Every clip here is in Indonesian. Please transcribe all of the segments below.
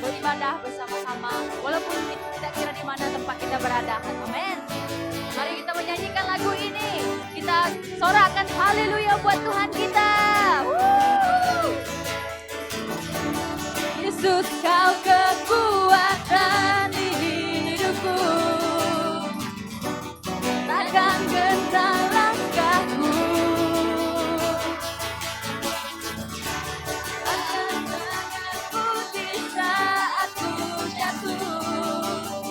beribadah bersama-sama walaupun tidak kira di mana tempat kita berada. Amin. Mari kita menyanyikan lagu ini. Kita sorakan haleluya buat Tuhan kita. Yesus, kau kekuatan di hidupku, takkan gentar langkahku. Akan tanganku di saat ku jatuh,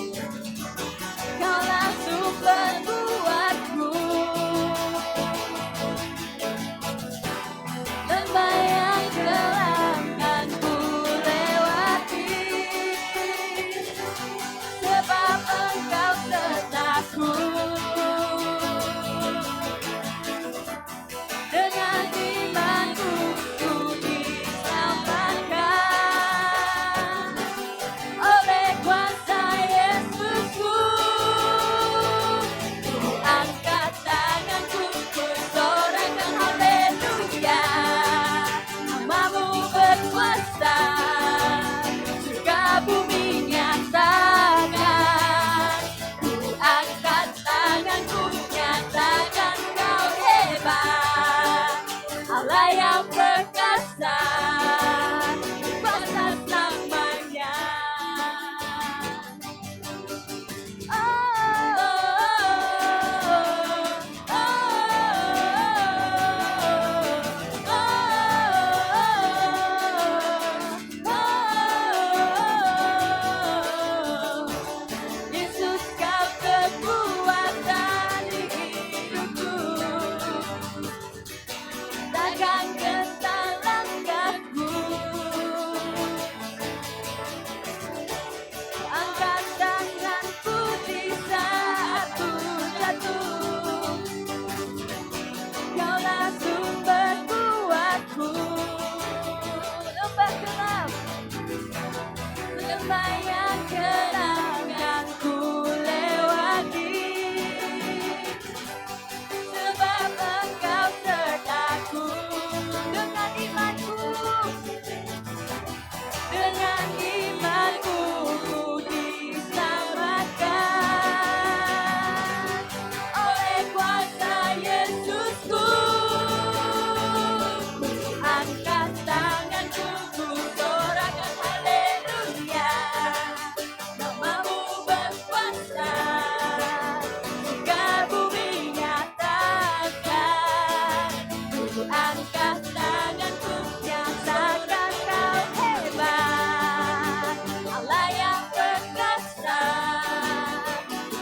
kaulah sumber kuatku. Lembah yang gelap kan ku lewati, sebab Engkau sertaku. Dengan imanku ku diselamatkan oleh kuasa Yesusku. Ku angkat tanganku, ku sorakan haleluya. Namamu berkuasa, surga bumi nyatakan. Ku angkat tanganku, nyatakan kau hebat, Allah yang perkasa, kuasa selamanya. Oh, oh, oh. Yesus, kau kekuatan di hidupku, takkan gentar langkahku. Angkat tanganku di saat ku jatuh, kaulah sumber kuatku. Lembah gelap, lembah yang gelap yang ku lewati, sebab Engkau sertaku. Dengan imanku ku diselamatkan oleh kuasa Yesusku. Ku angkat tanganku, ku sorakan haleluya. Namamu berkuasa, surga bumi nyatakan. Ku angkat tanganku, nyatakan kau hebat, Allah yang perkasa,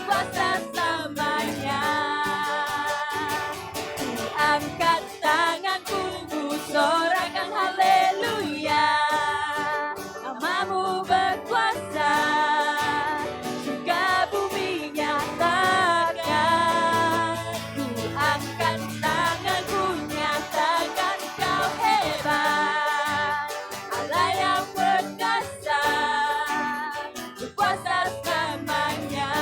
kuasa selamanya. Ku angkat tanganku, ku sorakan haleluya. Namamu berkuasa, surga bumi nyatakan. Ku angkat tanganku, nyatakan kau hebat, Allah yang perkasa, berkuasa selamanya.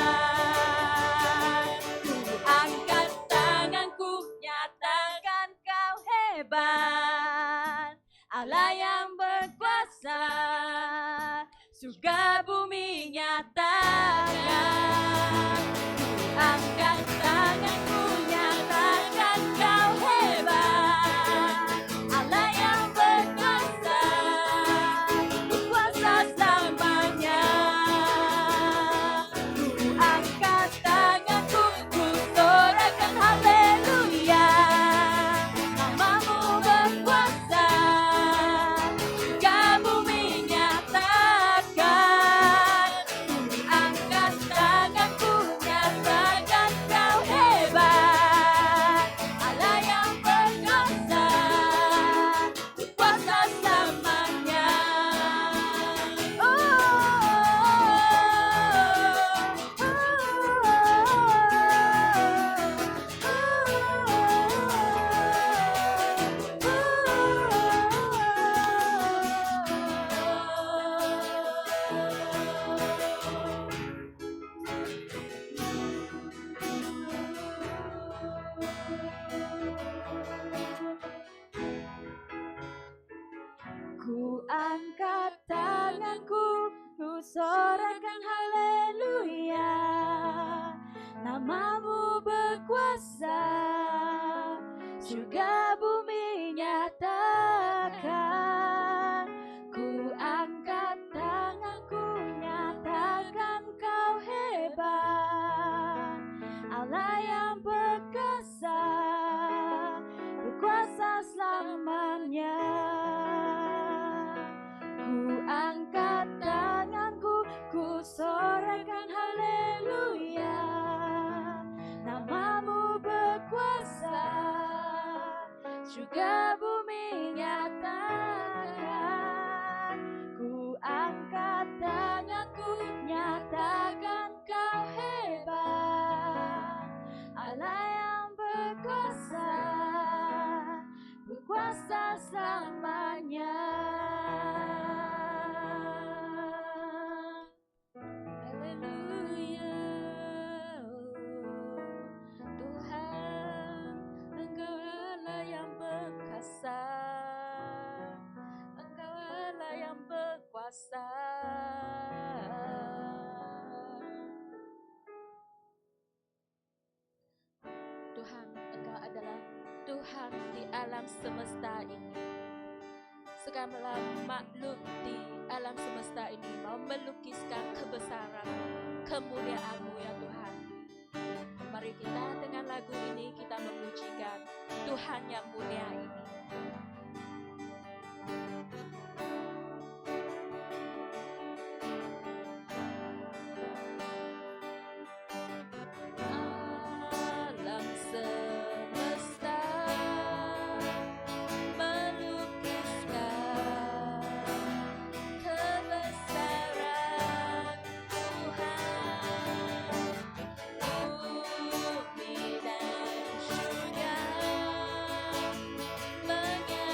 Ku angkat tanganku, nyatakan kau hebat, Allah yang berkuasa, surga bumi nyatakan. Ku angkat tanganku, nyatakan kau hebat, Allah yang berkuasa, berkuasa selamanya. Ku angkat tanganku, ku sorakan haleluya. Namamu berkuasa, surga bumi nyatakan. Ku Namamu berkuasa, surga bumi nyatakan. Ku angkat tanganku, nyatakan kau hebat. Allah yang berkuasa, berkuasa selamanya. Ku angkat tanganku, ku sorakan haleluya. Namamu berkuasa, surga bumi nyatakan. Ku angkat tanganku, nyatakan kau hebat. Allah yang berkuasa, berkuasa selamanya. Haleluya. Tuhan, Engkau Allah yang berkuasa, Engkau Allah yang berkuasa. Tuhan, Engkau adalah Tuhan di alam semesta ini. Segala makhluk di alam semesta ini mau melukiskan kebesaran, kemuliaan-Mu ya Tuhan. Mari kita dengan lagu ini kita memujikan Tuhan yang mulia ini. Alam semesta melukiskan kebesaran Tuhan. Bumi dan surga menyatakan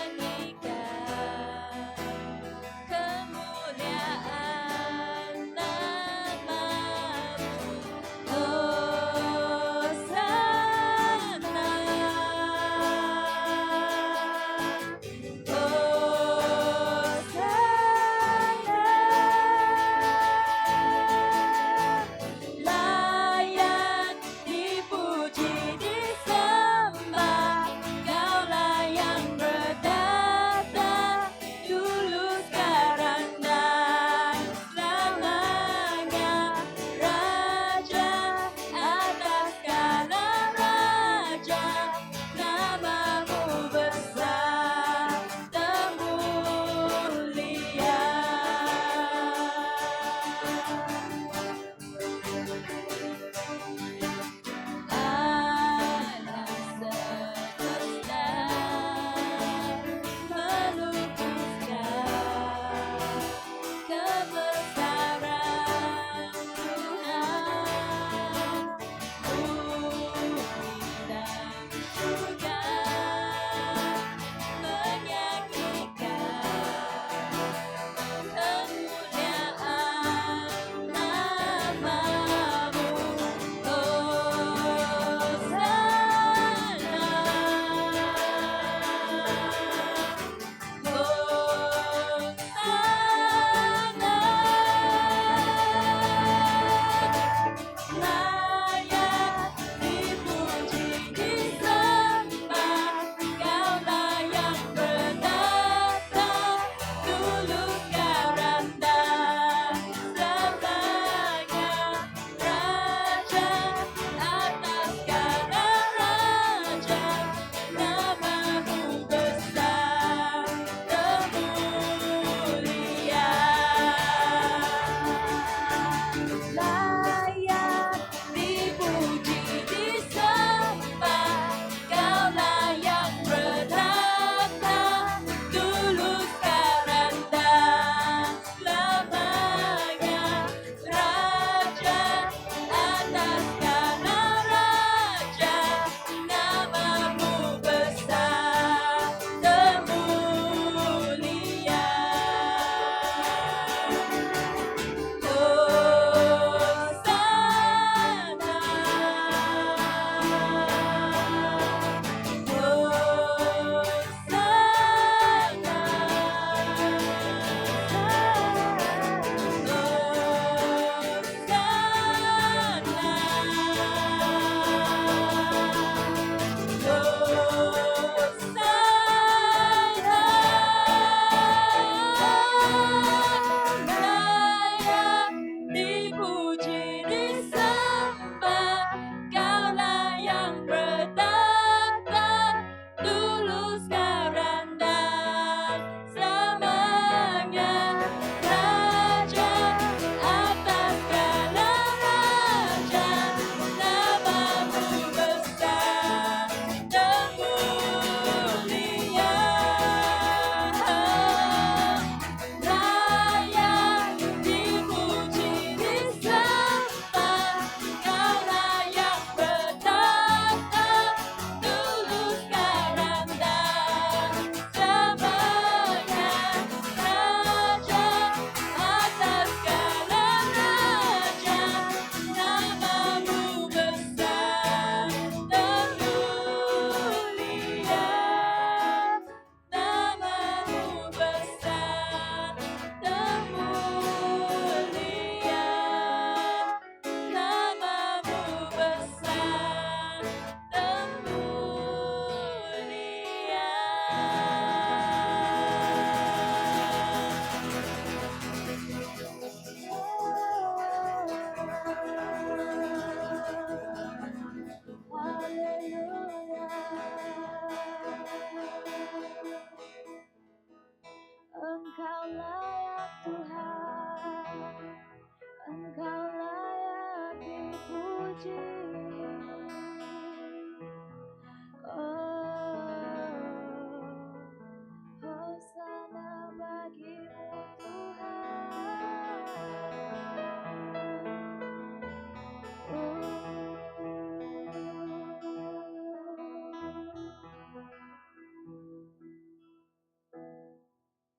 Hosana bagimu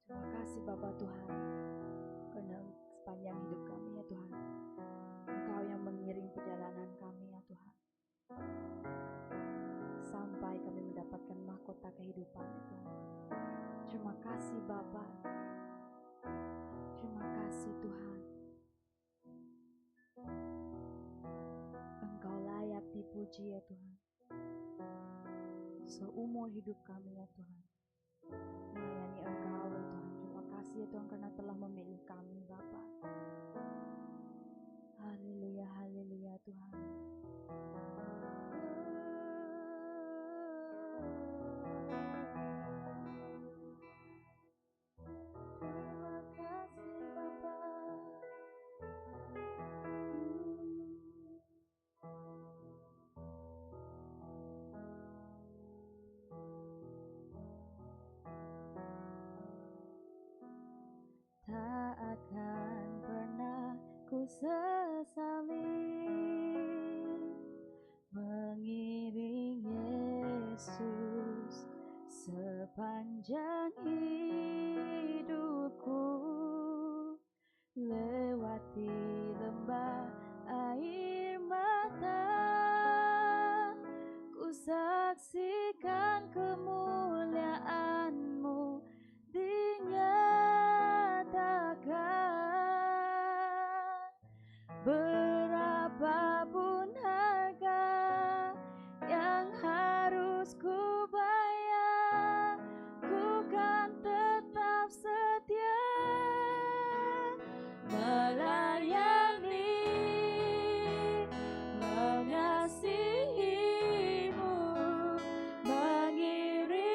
Terima kasih Bapa Tuhan, karena sepanjang hidup kami ya Tuhan, Engkau yang mengiring perjalanan kami ya Tuhan, sampai kami mendapatkan mahkota kehidupan ya Tuhan. Terima kasih Bapa, terima kasih Tuhan. Engkau layak dipuji ya Tuhan, seumur hidup kami ya Tuhan, melayani Engkau ya Tuhan. Terima kasih ya Tuhan karena telah memilih kami Bapa. Haleluya, haleluya Tuhan. Terima kasih Bapa. Tak akan pernah ku sesali mengiring Yesus sepanjang hidupku, lewati lembah air mata, ku saksikan kemuliaan-Mu dinyatakan. Berapapun harga yang harus ku bayar, ku kan tetap setia melayani, mengasihi-Mu, mengiring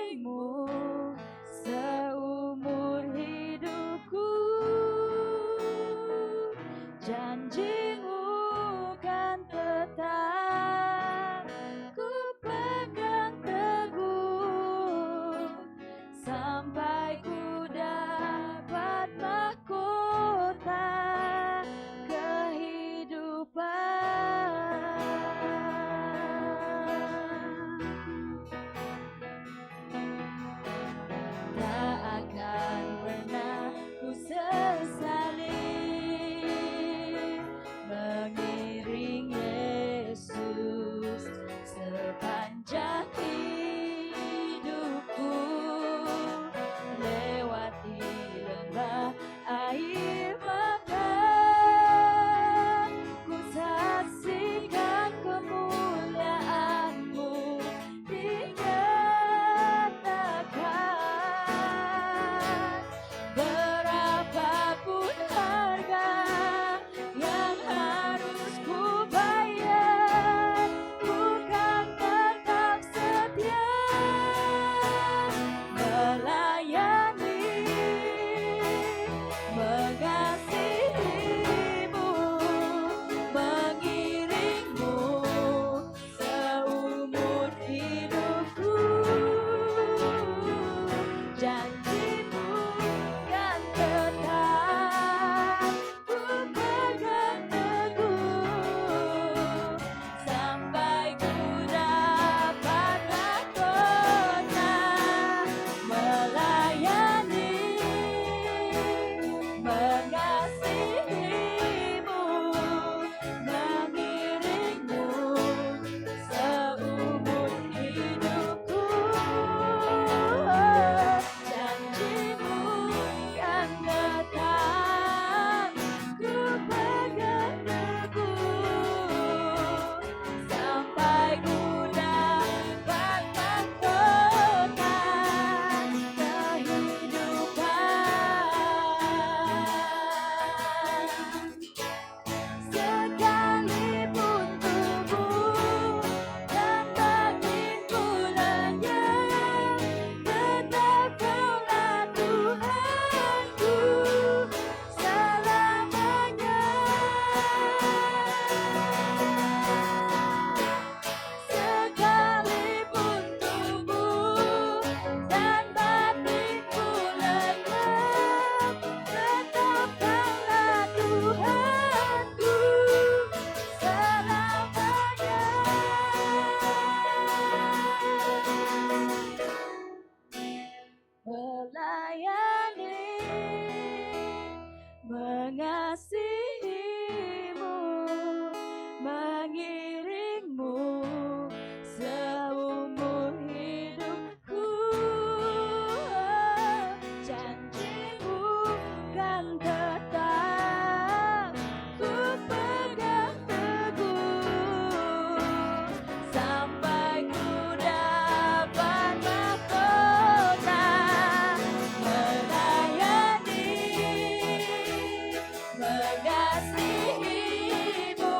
mengasihimu,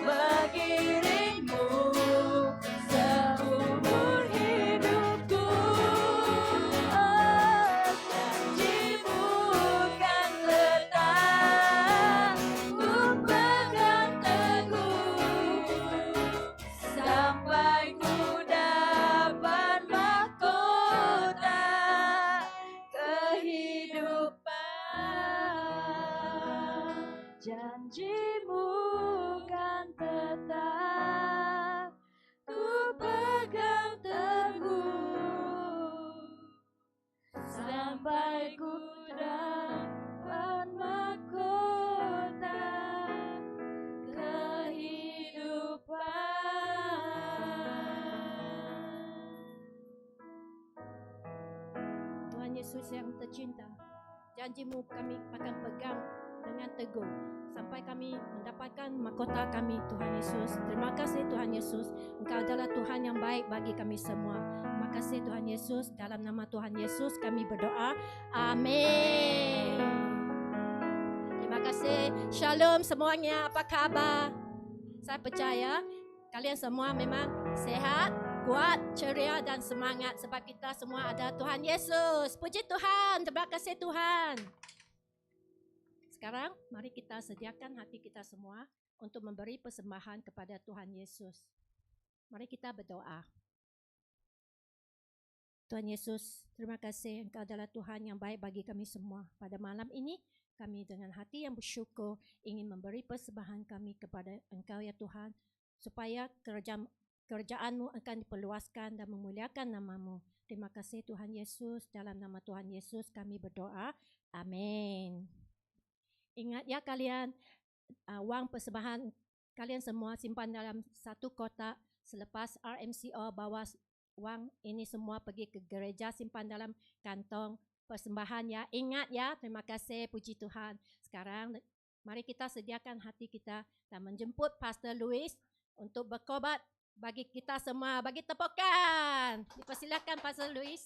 mengiringmu seumur hidupku. Oh, janjimu kan tetap ku pegang teguh sampai ku dapat mahkota kehidupan. Janjimu kan tetap ku pegang teguh sampai ku dapat mahkota kehidupan. Tuhan Yesus yang tercinta, janjimu kami akan pegang dengan teguh sampai kami mendapatkan mahkota kami, Tuhan Yesus. Terima kasih Tuhan Yesus, Engkau adalah Tuhan yang baik bagi kami semua. Terima kasih Tuhan Yesus, dalam nama Tuhan Yesus kami berdoa. Amin. Terima kasih. Shalom semuanya, apa kabar? Saya percaya kalian semua memang sehat, kuat, ceria dan semangat sebab kita semua ada Tuhan Yesus. Puji Tuhan, terima kasih Tuhan. Sekarang mari kita sediakan hati kita semua untuk memberi persembahan kepada Tuhan Yesus. Mari kita berdoa. Tuhan Yesus, terima kasih Engkau adalah Tuhan yang baik bagi kami semua. Pada malam ini kami dengan hati yang bersyukur ingin memberi persembahan kami kepada Engkau ya Tuhan, supaya kerajaan-Mu akan diperluaskan dan memuliakan nama-Mu. Terima kasih Tuhan Yesus, dalam nama Tuhan Yesus kami berdoa. Amin. Ingat ya kalian, wang persembahan kalian semua simpan dalam satu kotak. Selepas RMCO bawa wang ini semua pergi ke gereja, simpan dalam kantong persembahan ya. Ingat ya, terima kasih, puji Tuhan. Sekarang mari kita sediakan hati kita dan menjemput Pastor Louis untuk berkhotbah bagi kita semua. Bagi tepukan. Dipersilakan Pastor Louis.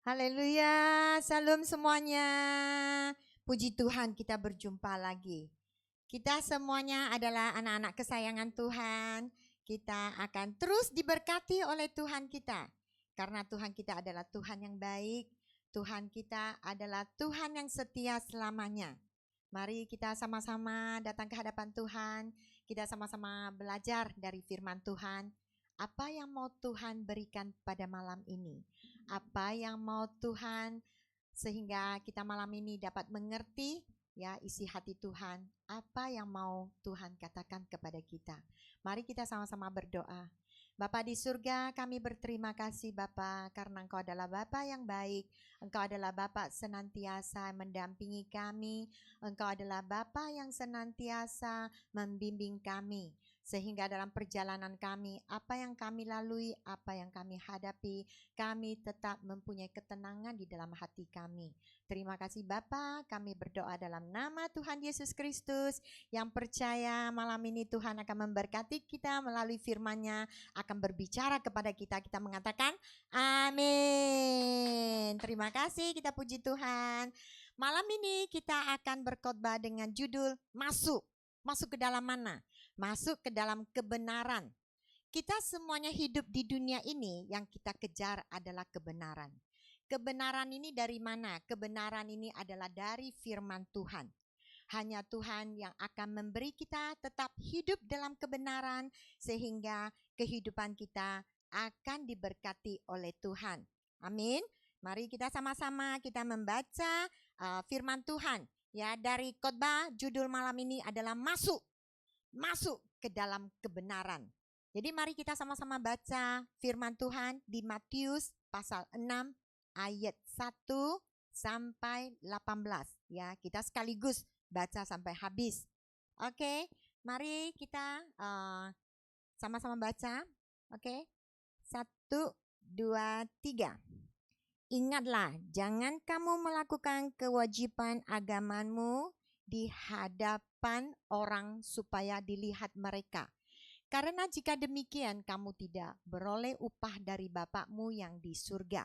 Haleluya, salam semuanya. Puji Tuhan kita berjumpa lagi. Kita semuanya adalah anak-anak kesayangan Tuhan. Kita akan terus diberkati oleh Tuhan kita. Karena Tuhan kita adalah Tuhan yang baik. Tuhan kita adalah Tuhan yang setia selamanya. Mari kita sama-sama datang ke hadapan Tuhan. Kita sama-sama belajar dari firman Tuhan. Apa yang mau Tuhan berikan pada malam ini? Apa yang mau Tuhan sehingga kita malam ini dapat mengerti ya isi hati Tuhan. Apa yang mau Tuhan katakan kepada kita. Mari kita sama-sama berdoa. Bapa di surga, kami berterima kasih Bapa karena Engkau adalah Bapa yang baik. Engkau adalah Bapa senantiasa mendampingi kami. Engkau adalah Bapa yang senantiasa membimbing kami. Sehingga dalam perjalanan kami, apa yang kami lalui, apa yang kami hadapi, kami tetap mempunyai ketenangan di dalam hati kami. Terima kasih Bapa, kami berdoa dalam nama Tuhan Yesus Kristus, yang percaya malam ini Tuhan akan memberkati kita melalui firman-Nya, akan berbicara kepada kita, kita mengatakan amin. Terima kasih, kita puji Tuhan. Malam ini kita akan berkhotbah dengan judul Masuk. Masuk ke dalam mana? Masuk ke dalam kebenaran. Kita semuanya hidup di dunia ini, yang kita kejar adalah kebenaran. Kebenaran ini dari mana? Kebenaran ini adalah dari firman Tuhan. Hanya Tuhan yang akan memberi kita tetap hidup dalam kebenaran, sehingga kehidupan kita akan diberkati oleh Tuhan. Amin. Mari kita sama-sama kita membaca firman Tuhan. Ya, dari khotbah judul malam ini adalah masuk ke dalam kebenaran. Jadi mari kita sama-sama baca firman Tuhan di Matius pasal 6 ayat 1 sampai 18. Ya, kita sekaligus baca sampai habis. Oke, mari kita sama-sama baca. Oke, 1, 2, 3. Ingatlah, jangan kamu melakukan kewajiban agamamu di hadapan orang supaya dilihat mereka. Karena jika demikian kamu tidak beroleh upah dari Bapa-Mu yang di surga.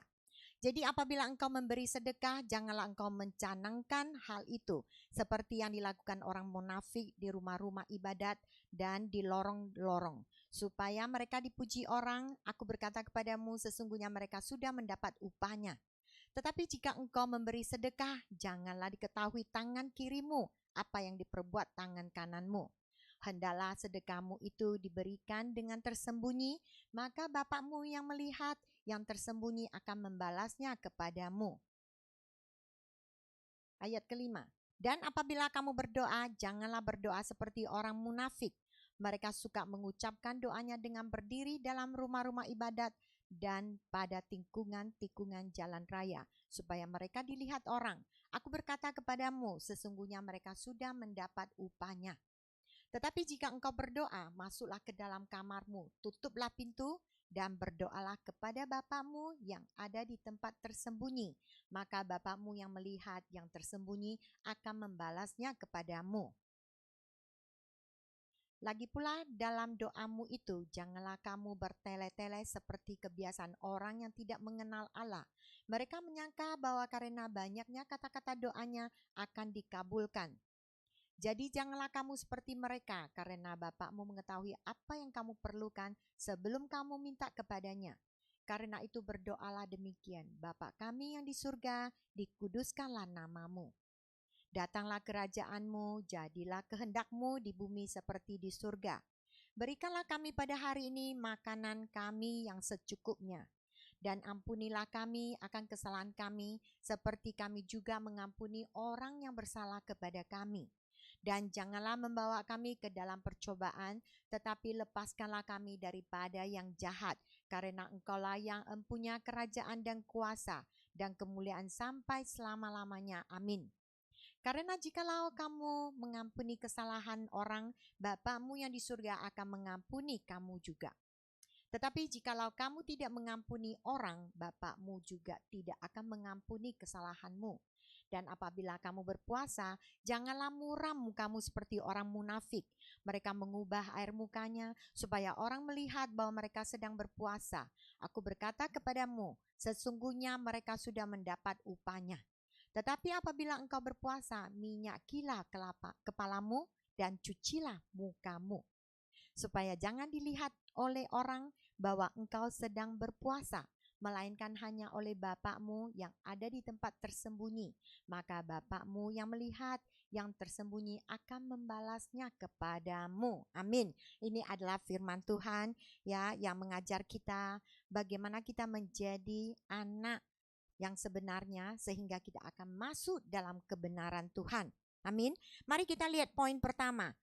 Jadi apabila engkau memberi sedekah, janganlah engkau mencanangkan hal itu seperti yang dilakukan orang munafik di rumah-rumah ibadat dan di lorong-lorong, supaya mereka dipuji orang. Aku berkata kepadamu, sesungguhnya mereka sudah mendapat upahnya. Tetapi jika engkau memberi sedekah, janganlah diketahui tangan kirimu apa yang diperbuat tangan kananmu. Hendaklah sedekahmu itu diberikan dengan tersembunyi, maka Bapakmu yang melihat yang tersembunyi akan membalasnya kepadamu. Ayat kelima. Dan apabila kamu berdoa, janganlah berdoa seperti orang munafik. Mereka suka mengucapkan doanya dengan berdiri dalam rumah-rumah ibadat dan pada tikungan-tikungan jalan raya, supaya mereka dilihat orang. Aku berkata kepadamu, sesungguhnya mereka sudah mendapat upahnya. Tetapi jika engkau berdoa, masuklah ke dalam kamarmu, tutuplah pintu, dan berdoalah kepada Bapakmu yang ada di tempat tersembunyi. Maka Bapakmu yang melihat yang tersembunyi akan membalasnya kepadamu. Lagi pula dalam doamu itu, janganlah kamu bertele-tele seperti kebiasaan orang yang tidak mengenal Allah. Mereka menyangka bahwa karena banyaknya kata-kata doanya akan dikabulkan. Jadi janganlah kamu seperti mereka, karena Bapakmu mengetahui apa yang kamu perlukan sebelum kamu minta kepadanya. Karena itu berdoalah demikian, Bapa kami yang di surga, dikuduskanlah namamu. Datanglah kerajaanmu, jadilah kehendakmu di bumi seperti di surga. Berikanlah kami pada hari ini makanan kami yang secukupnya. Dan ampunilah kami akan kesalahan kami, seperti kami juga mengampuni orang yang bersalah kepada kami. Dan janganlah membawa kami ke dalam percobaan, tetapi lepaskanlah kami daripada yang jahat, karena Engkaulah yang empunya kerajaan dan kuasa dan kemuliaan sampai selama-lamanya. Amin. Karena jikalau kamu mengampuni kesalahan orang, Bapakmu yang di surga akan mengampuni kamu juga. Tetapi jikalau kamu tidak mengampuni orang, Bapakmu juga tidak akan mengampuni kesalahanmu. Dan apabila kamu berpuasa, janganlah muram mukamu seperti orang munafik. Mereka mengubah air mukanya supaya orang melihat bahwa mereka sedang berpuasa. Aku berkata kepadamu, sesungguhnya mereka sudah mendapat upahnya. Tetapi apabila engkau berpuasa, minyakilah kepalamu dan cucilah mukamu, supaya jangan dilihat oleh orang bahwa engkau sedang berpuasa, melainkan hanya oleh Bapakmu yang ada di tempat tersembunyi. Maka Bapakmu yang melihat yang tersembunyi akan membalasnya kepadamu. Amin. Ini adalah firman Tuhan ya, yang mengajar kita bagaimana kita menjadi anak yang sebenarnya sehingga kita akan masuk dalam kebenaran Tuhan. Amin. Mari kita lihat poin pertama.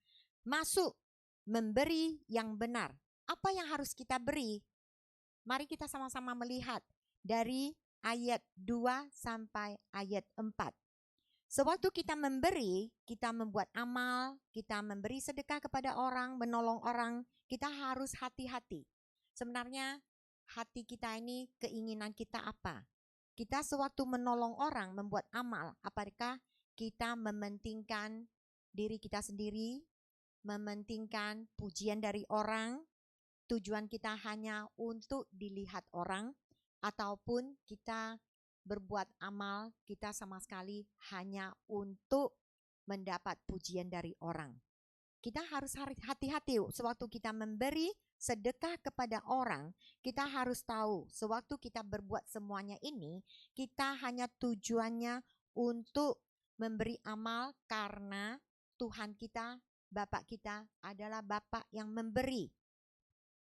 Masuk, memberi yang benar. Apa yang harus kita beri? Mari kita sama-sama melihat dari ayat 2 sampai ayat 4. Sewaktu kita memberi, kita membuat amal, kita memberi sedekah kepada orang, menolong orang, kita harus hati-hati. Sebenarnya hati kita ini, keinginan kita apa? Kita sewaktu menolong orang, membuat amal, apakah kita mementingkan diri kita sendiri, mementingkan pujian dari orang, tujuan kita hanya untuk dilihat orang, ataupun kita berbuat amal, kita sama sekali hanya untuk mendapat pujian dari orang. Kita harus hati-hati sewaktu kita memberi sedekah kepada orang, kita harus tahu sewaktu kita berbuat semuanya ini, kita hanya tujuannya untuk memberi amal karena Tuhan kita, Bapak kita adalah Bapak yang memberi.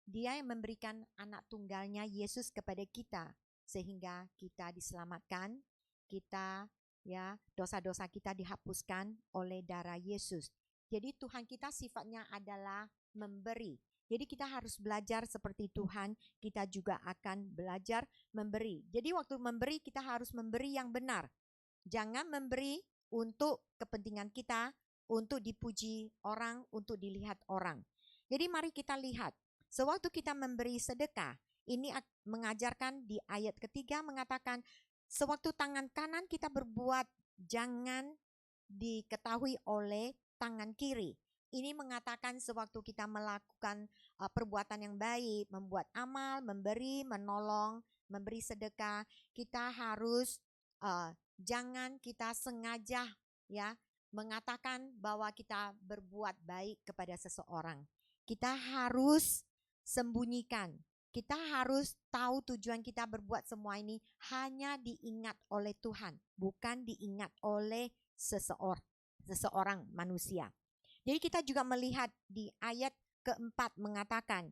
Dia yang memberikan anak tunggalnya Yesus kepada kita sehingga kita diselamatkan, kita ya dosa-dosa kita dihapuskan oleh darah Yesus. Jadi Tuhan kita sifatnya adalah memberi. Jadi kita harus belajar seperti Tuhan, kita juga akan belajar memberi. Jadi waktu memberi kita harus memberi yang benar. Jangan memberi untuk kepentingan kita, untuk dipuji orang, untuk dilihat orang. Jadi mari kita lihat. Sewaktu kita memberi sedekah, ini mengajarkan di ayat ketiga mengatakan, sewaktu tangan kanan kita berbuat, jangan diketahui oleh tangan kiri. Ini mengatakan sewaktu kita melakukan perbuatan yang baik, membuat amal, memberi, menolong, memberi sedekah, kita harus jangan kita sengaja ya mengatakan bahwa kita berbuat baik kepada seseorang. Kita harus sembunyikan. Kita harus tahu tujuan kita berbuat semua ini hanya diingat oleh Tuhan, bukan diingat oleh seseorang manusia. Jadi kita juga melihat di ayat keempat mengatakan,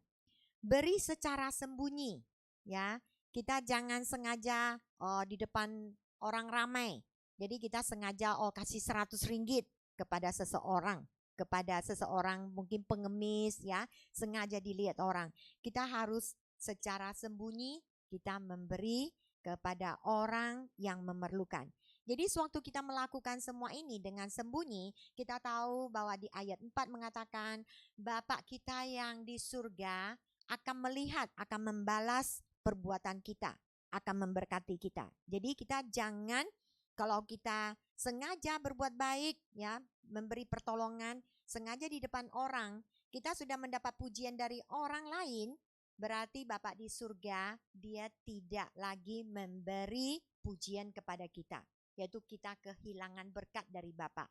beri secara sembunyi, ya. Kita jangan sengaja di depan orang ramai. Jadi kita sengaja kasih 100 ringgit kepada seseorang mungkin pengemis ya, sengaja dilihat orang. Kita harus secara sembunyi kita memberi kepada orang yang memerlukan. Jadi sewaktu kita melakukan semua ini dengan sembunyi, kita tahu bahwa di ayat 4 mengatakan Bapa kita yang di surga akan melihat, akan membalas perbuatan kita, akan memberkati kita. Jadi kita jangan, kalau kita sengaja berbuat baik ya, memberi pertolongan, sengaja di depan orang, kita sudah mendapat pujian dari orang lain, berarti Bapa di surga dia tidak lagi memberi pujian kepada kita, yaitu kita kehilangan berkat dari Bapa.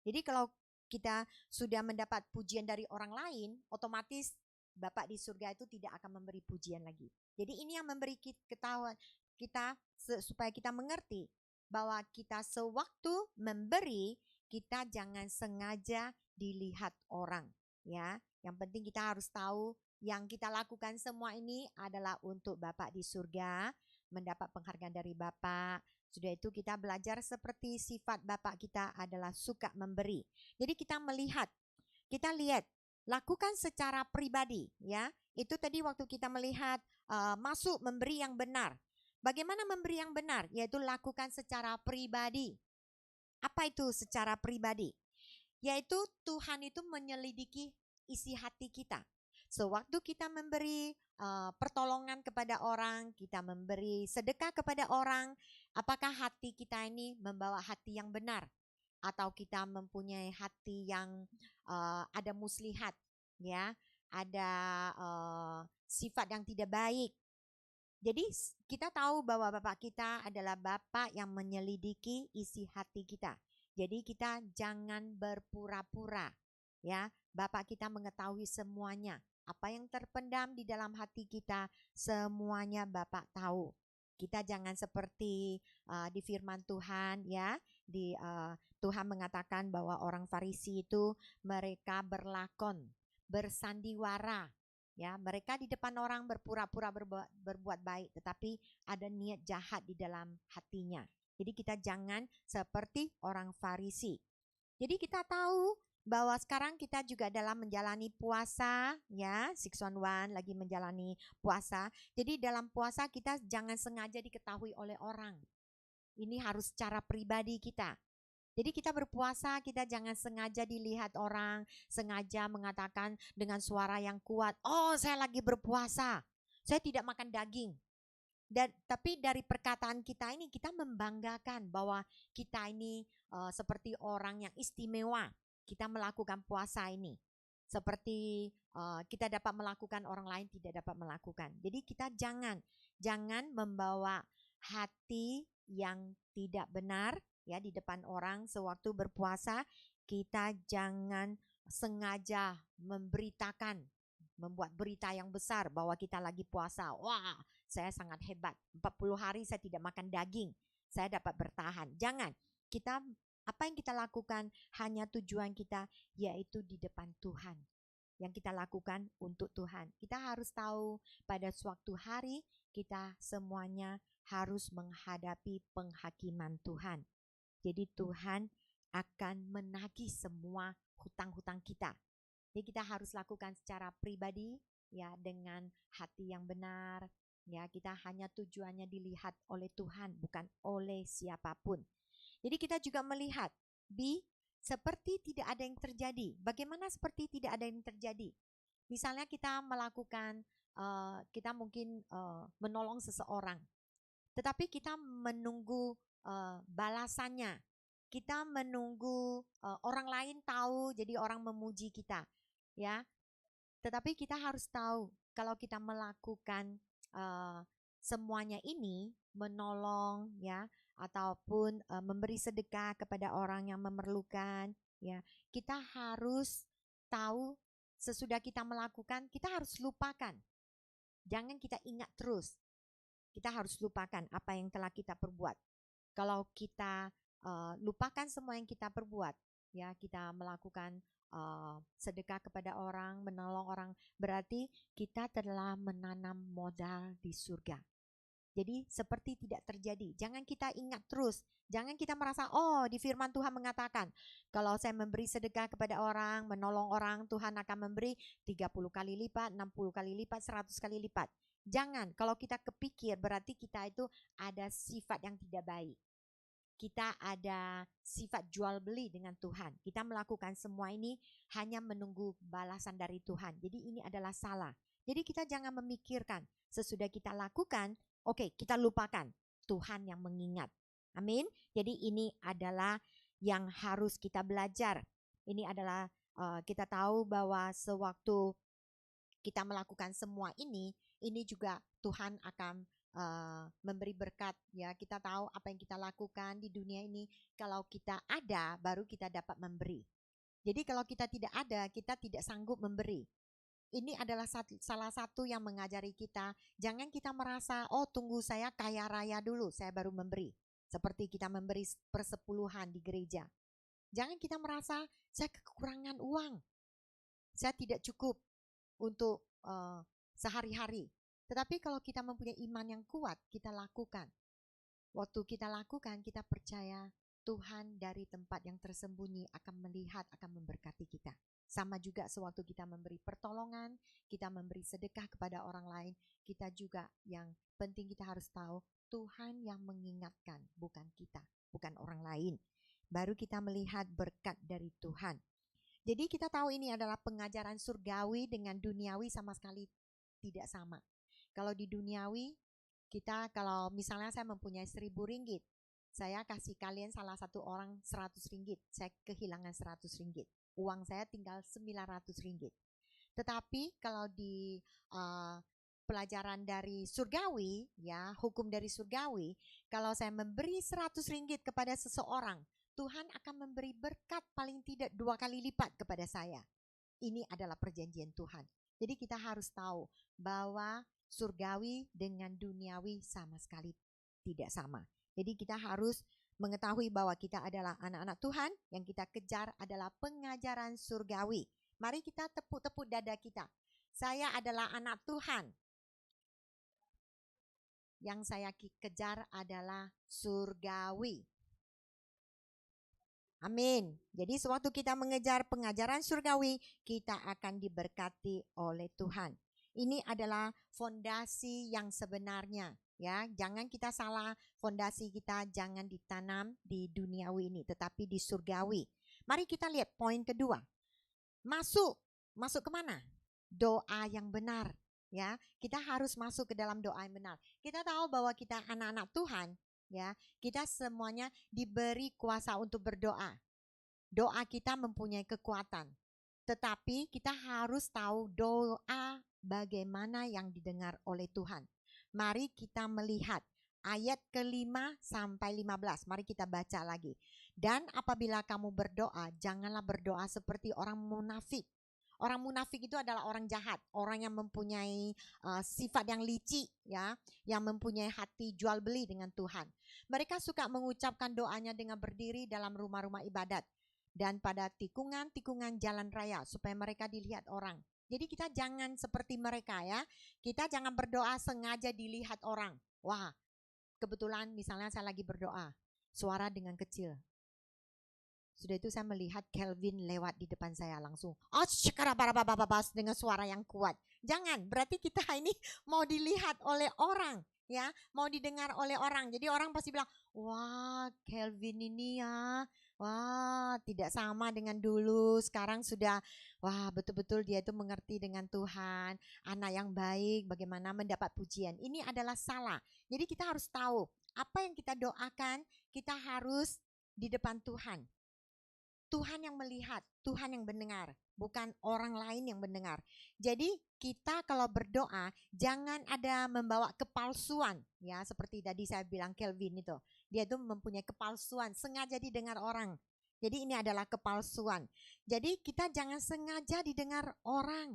Jadi kalau kita sudah mendapat pujian dari orang lain, otomatis Bapa di surga itu tidak akan memberi pujian lagi. Jadi ini yang memberi ketahuan kita supaya kita mengerti bahwa kita sewaktu memberi, kita jangan sengaja dilihat orang ya. Yang penting kita harus tahu yang kita lakukan semua ini adalah untuk Bapa di surga, mendapat penghargaan dari Bapa. Sudah itu kita belajar seperti sifat Bapa kita adalah suka memberi. Jadi kita lihat, lakukan secara pribadi ya. Itu tadi waktu kita melihat masuk memberi yang benar. Bagaimana memberi yang benar? Yaitu lakukan secara pribadi. Apa itu secara pribadi? Yaitu Tuhan itu menyelidiki isi hati kita. Sewaktu kita memberi pertolongan kepada orang, kita memberi sedekah kepada orang, apakah hati kita ini membawa hati yang benar? Atau kita mempunyai hati yang ada muslihat, ya, ada sifat yang tidak baik. Jadi kita tahu bahwa Bapak kita adalah Bapak yang menyelidiki isi hati kita. Jadi kita jangan berpura-pura, ya. Bapak kita mengetahui semuanya. Apa yang terpendam di dalam hati kita, semuanya Bapak tahu. Kita jangan seperti di firman Tuhan, ya. Tuhan mengatakan bahwa orang Farisi itu mereka berlakon, bersandiwara. Ya, mereka di depan orang berpura-pura berbuat baik, tetapi ada niat jahat di dalam hatinya. Jadi kita jangan seperti orang Farisi. Jadi kita tahu bahwa sekarang kita juga dalam menjalani puasa, ya, 611 lagi menjalani puasa. Jadi dalam puasa kita jangan sengaja diketahui oleh orang. Ini harus secara pribadi kita. Jadi kita berpuasa, kita jangan sengaja dilihat orang, sengaja mengatakan dengan suara yang kuat, oh saya lagi berpuasa, saya tidak makan daging. Tapi dari perkataan kita ini kita membanggakan bahwa kita ini seperti orang yang istimewa, kita melakukan puasa ini. Seperti kita dapat melakukan, orang lain tidak dapat melakukan. Jadi kita jangan membawa hati yang tidak benar, ya, di depan orang sewaktu berpuasa. Kita jangan sengaja membuat berita yang besar bahwa kita lagi puasa. Wah, saya sangat hebat, 40 hari saya tidak makan daging, saya dapat bertahan. Jangan. Apa yang kita lakukan hanya tujuan kita yaitu di depan Tuhan. Yang kita lakukan untuk Tuhan. Kita harus tahu pada suatu hari kita semuanya harus menghadapi penghakiman Tuhan. Jadi Tuhan akan menagih semua hutang-hutang kita. Jadi kita harus lakukan secara pribadi, ya, dengan hati yang benar. Ya, kita hanya tujuannya dilihat oleh Tuhan, bukan oleh siapapun. Jadi kita juga melihat seperti tidak ada yang terjadi. Bagaimana seperti tidak ada yang terjadi? Misalnya kita melakukan, kita mungkin menolong seseorang, tetapi kita menunggu balasannya. Kita menunggu orang lain tahu, jadi orang memuji kita, ya. Tetapi kita harus tahu kalau kita melakukan semuanya ini menolong ya, ataupun memberi sedekah kepada orang yang memerlukan ya, kita harus tahu sesudah kita melakukan, kita harus lupakan. Jangan kita ingat terus. Kita harus lupakan apa yang telah kita perbuat. Kalau kita lupakan semua yang kita perbuat, ya, kita melakukan sedekah kepada orang, menolong orang, berarti kita telah menanam modal di surga. Jadi seperti tidak terjadi. Jangan kita ingat terus. Jangan kita merasa, oh di firman Tuhan mengatakan, kalau saya memberi sedekah kepada orang, menolong orang, Tuhan akan memberi 30 kali lipat, 60 kali lipat, 100 kali lipat. Jangan, kalau kita kepikir berarti kita itu ada sifat yang tidak baik. Kita ada sifat jual beli dengan Tuhan. Kita melakukan semua ini hanya menunggu balasan dari Tuhan. Jadi ini adalah salah. Jadi kita jangan memikirkan sesudah kita lakukan, oke, kita lupakan. Tuhan yang mengingat. Amin. Jadi ini adalah yang harus kita belajar. Ini adalah kita tahu bahwa sewaktu kita melakukan semua ini juga Tuhan akan memberi berkat ya. Kita tahu apa yang kita lakukan di dunia ini, kalau kita ada baru kita dapat memberi. Jadi kalau kita tidak ada, kita tidak sanggup memberi. Ini adalah salah satu yang mengajari kita, jangan kita merasa, oh tunggu saya kaya raya dulu, saya baru memberi. Seperti kita memberi persepuluhan di gereja. Jangan kita merasa, saya kekurangan uang, saya tidak cukup untuk sehari-hari. Tetapi kalau kita mempunyai iman yang kuat, kita lakukan. Waktu kita lakukan, kita percaya Tuhan dari tempat yang tersembunyi akan melihat, akan memberkati kita. Sama juga sewaktu kita memberi pertolongan, kita memberi sedekah kepada orang lain, kita juga yang penting kita harus tahu Tuhan yang mengingatkan, bukan kita, bukan orang lain. Baru kita melihat berkat dari Tuhan. Jadi kita tahu ini adalah pengajaran surgawi dengan duniawi sama sekali tidak sama. Kalau di duniawi, kita kalau misalnya saya mempunyai 1.000 ringgit, saya kasih kalian salah satu orang 100 ringgit, saya kehilangan 100 ringgit. Uang saya tinggal 900 ringgit. Tetapi kalau di pelajaran dari surgawi, ya, hukum dari surgawi, kalau saya memberi 100 ringgit kepada seseorang, Tuhan akan memberi berkat paling tidak 2 kali lipat kepada saya. Ini adalah perjanjian Tuhan. Jadi kita harus tahu bahwa surgawi dengan duniawi sama sekali tidak sama. Jadi kita harus mengetahui bahwa kita adalah anak-anak Tuhan, yang kita kejar adalah pengajaran surgawi. Mari kita tepuk-tepuk dada kita. Saya adalah anak Tuhan. Yang saya kejar adalah surgawi. Amin. Jadi sewaktu kita mengejar pengajaran surgawi, kita akan diberkati oleh Tuhan. Ini adalah fondasi yang sebenarnya. Ya, jangan kita salah, fondasi kita jangan ditanam di duniawi ini, tetapi di surgawi. Mari kita lihat poin kedua. Masuk kemana? Doa yang benar. Ya, kita harus masuk ke dalam doa yang benar. Kita tahu bahwa kita anak-anak Tuhan, ya, kita semuanya diberi kuasa untuk berdoa. Doa kita mempunyai kekuatan. Tetapi kita harus tahu doa bagaimana yang didengar oleh Tuhan. Mari kita melihat ayat ke-5 sampai 15. Mari kita baca lagi. Dan apabila kamu berdoa, janganlah berdoa seperti orang munafik. Orang munafik itu adalah orang jahat, orang yang mempunyai sifat yang licik, ya, yang mempunyai hati jual beli dengan Tuhan. Mereka suka mengucapkan doanya dengan berdiri dalam rumah-rumah ibadat dan pada tikungan-tikungan jalan raya supaya mereka dilihat orang. Jadi kita jangan seperti mereka, ya. Kita jangan berdoa sengaja dilihat orang. Wah, kebetulan misalnya saya lagi berdoa, suara dengan kecil. Sudah itu saya melihat Kelvin lewat di depan saya langsung. Dengan suara yang kuat. Jangan, berarti kita ini mau dilihat oleh orang, ya, mau didengar oleh orang. Jadi orang pasti bilang, wah Kelvin ini ya, wah tidak sama dengan dulu. Sekarang sudah, wah betul-betul dia itu mengerti dengan Tuhan. Anak yang baik, bagaimana mendapat pujian. Ini adalah salah. Jadi kita harus tahu, apa yang kita doakan, kita harus di depan Tuhan. Tuhan yang melihat, Tuhan yang mendengar, bukan orang lain yang mendengar. Jadi kita kalau berdoa jangan ada membawa kepalsuan, ya seperti tadi saya bilang Kelvin itu, dia itu mempunyai kepalsuan, sengaja didengar orang. Jadi ini adalah kepalsuan. Jadi kita jangan sengaja didengar orang.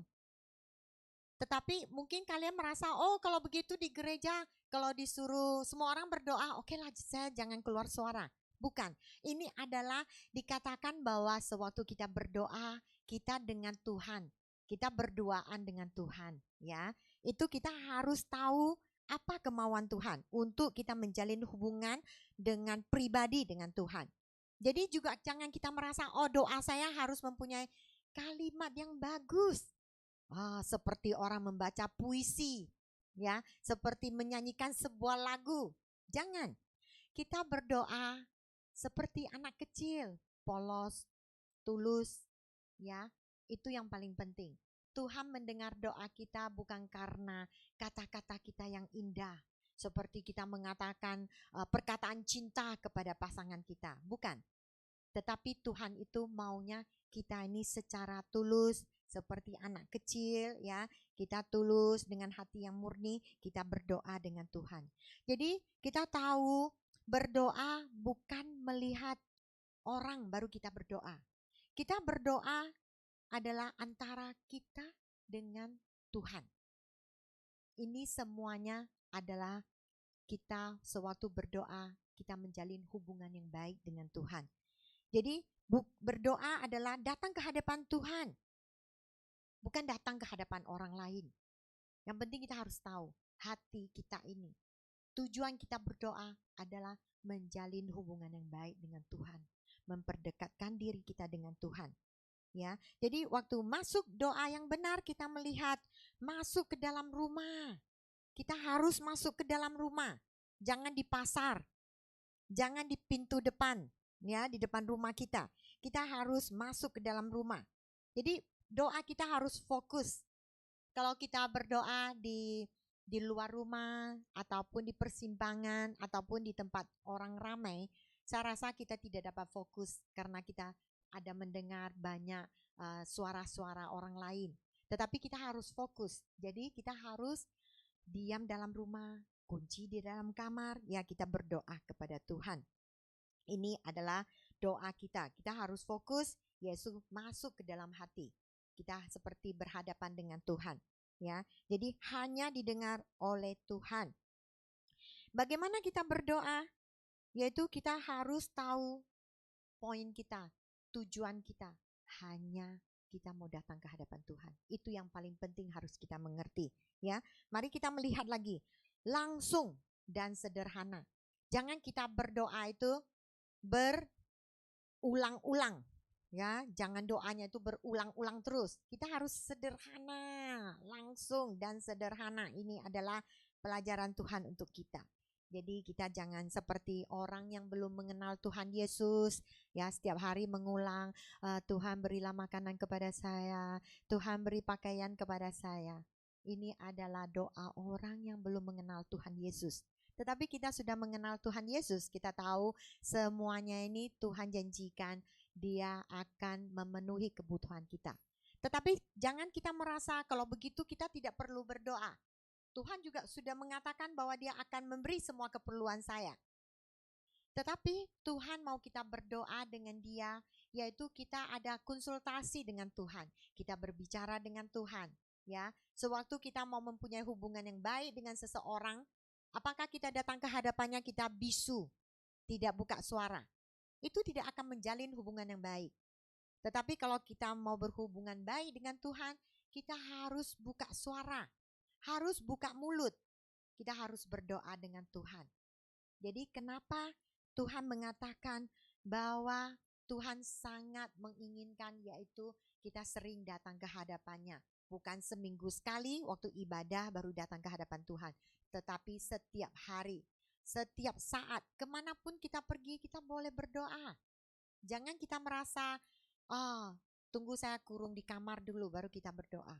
Tetapi mungkin kalian merasa, oh kalau begitu di gereja, kalau disuruh semua orang berdoa, oke lah saya jangan keluar suara. Bukan, ini adalah dikatakan bahwa sewaktu kita berdoa, kita dengan Tuhan. Kita berduaan dengan Tuhan, ya. Itu kita harus tahu apa kemauan Tuhan untuk kita menjalin hubungan dengan pribadi dengan Tuhan. Jadi juga jangan kita merasa, oh doa saya harus mempunyai kalimat yang bagus. Seperti orang membaca puisi, ya, seperti menyanyikan sebuah lagu. Jangan. Kita berdoa seperti anak kecil, polos, tulus, ya. Itu yang paling penting. Tuhan mendengar doa kita bukan karena kata-kata kita yang indah, seperti kita mengatakan perkataan cinta kepada pasangan kita, bukan. Tetapi Tuhan itu maunya kita ini secara tulus, seperti anak kecil, ya. Kita tulus dengan hati yang murni, kita berdoa dengan Tuhan. Jadi kita tahu berdoa bukan melihat orang baru kita berdoa. Kita berdoa adalah antara kita dengan Tuhan. Ini semuanya adalah kita sewaktu berdoa, kita menjalin hubungan yang baik dengan Tuhan. Jadi berdoa adalah datang ke hadapan Tuhan, bukan datang ke hadapan orang lain. Yang penting kita harus tahu hati kita ini. Tujuan kita berdoa adalah menjalin hubungan yang baik dengan Tuhan, memperdekatkan diri kita dengan Tuhan. Ya, jadi waktu masuk doa yang benar kita melihat masuk ke dalam rumah. Kita harus masuk ke dalam rumah, jangan di pasar, jangan di pintu depan, ya di depan rumah kita. Kita harus masuk ke dalam rumah. Jadi doa kita harus fokus. Kalau kita berdoa di luar rumah, ataupun di persimpangan, ataupun di tempat orang ramai, saya rasa kita tidak dapat fokus karena kita ada mendengar banyak suara-suara orang lain. Tetapi kita harus fokus. Jadi kita harus diam dalam rumah, kunci di dalam kamar, ya kita berdoa kepada Tuhan. Ini adalah doa kita. Kita harus fokus, Yesus masuk ke dalam hati. Kita seperti berhadapan dengan Tuhan. Ya, jadi hanya didengar oleh Tuhan. Bagaimana kita berdoa? Yaitu kita harus tahu poin kita, tujuan kita. Hanya kita mau datang ke hadapan Tuhan. Itu yang paling penting harus kita mengerti. Ya, mari kita melihat lagi, langsung dan sederhana. Jangan kita berdoa itu berulang-ulang. Ya, jangan doanya itu berulang-ulang terus. Kita harus sederhana, langsung dan sederhana. Ini adalah pelajaran Tuhan untuk kita. Jadi kita jangan seperti orang yang belum mengenal Tuhan Yesus, ya setiap hari mengulang, Tuhan berilah makanan kepada saya, Tuhan beri pakaian kepada saya. Ini adalah doa orang yang belum mengenal Tuhan Yesus. Tetapi kita sudah mengenal Tuhan Yesus, kita tahu semuanya ini Tuhan janjikan Dia akan memenuhi kebutuhan kita. Tetapi jangan kita merasa kalau begitu kita tidak perlu berdoa. Tuhan juga sudah mengatakan bahwa Dia akan memberi semua keperluan saya. Tetapi Tuhan mau kita berdoa dengan Dia, yaitu kita ada konsultasi dengan Tuhan. Kita berbicara dengan Tuhan. Ya, sewaktu kita mau mempunyai hubungan yang baik dengan seseorang, apakah kita datang ke hadapannya kita bisu, tidak buka suara? Itu tidak akan menjalin hubungan yang baik. Tetapi kalau kita mau berhubungan baik dengan Tuhan, kita harus buka suara, harus buka mulut. Kita harus berdoa dengan Tuhan. Jadi kenapa Tuhan mengatakan bahwa Tuhan sangat menginginkan yaitu kita sering datang ke hadapannya. Bukan seminggu sekali waktu ibadah baru datang ke hadapan Tuhan. Tetapi setiap hari, setiap saat, kemanapun kita pergi, kita boleh berdoa. Jangan kita merasa, tunggu saya kurung di kamar dulu baru kita berdoa.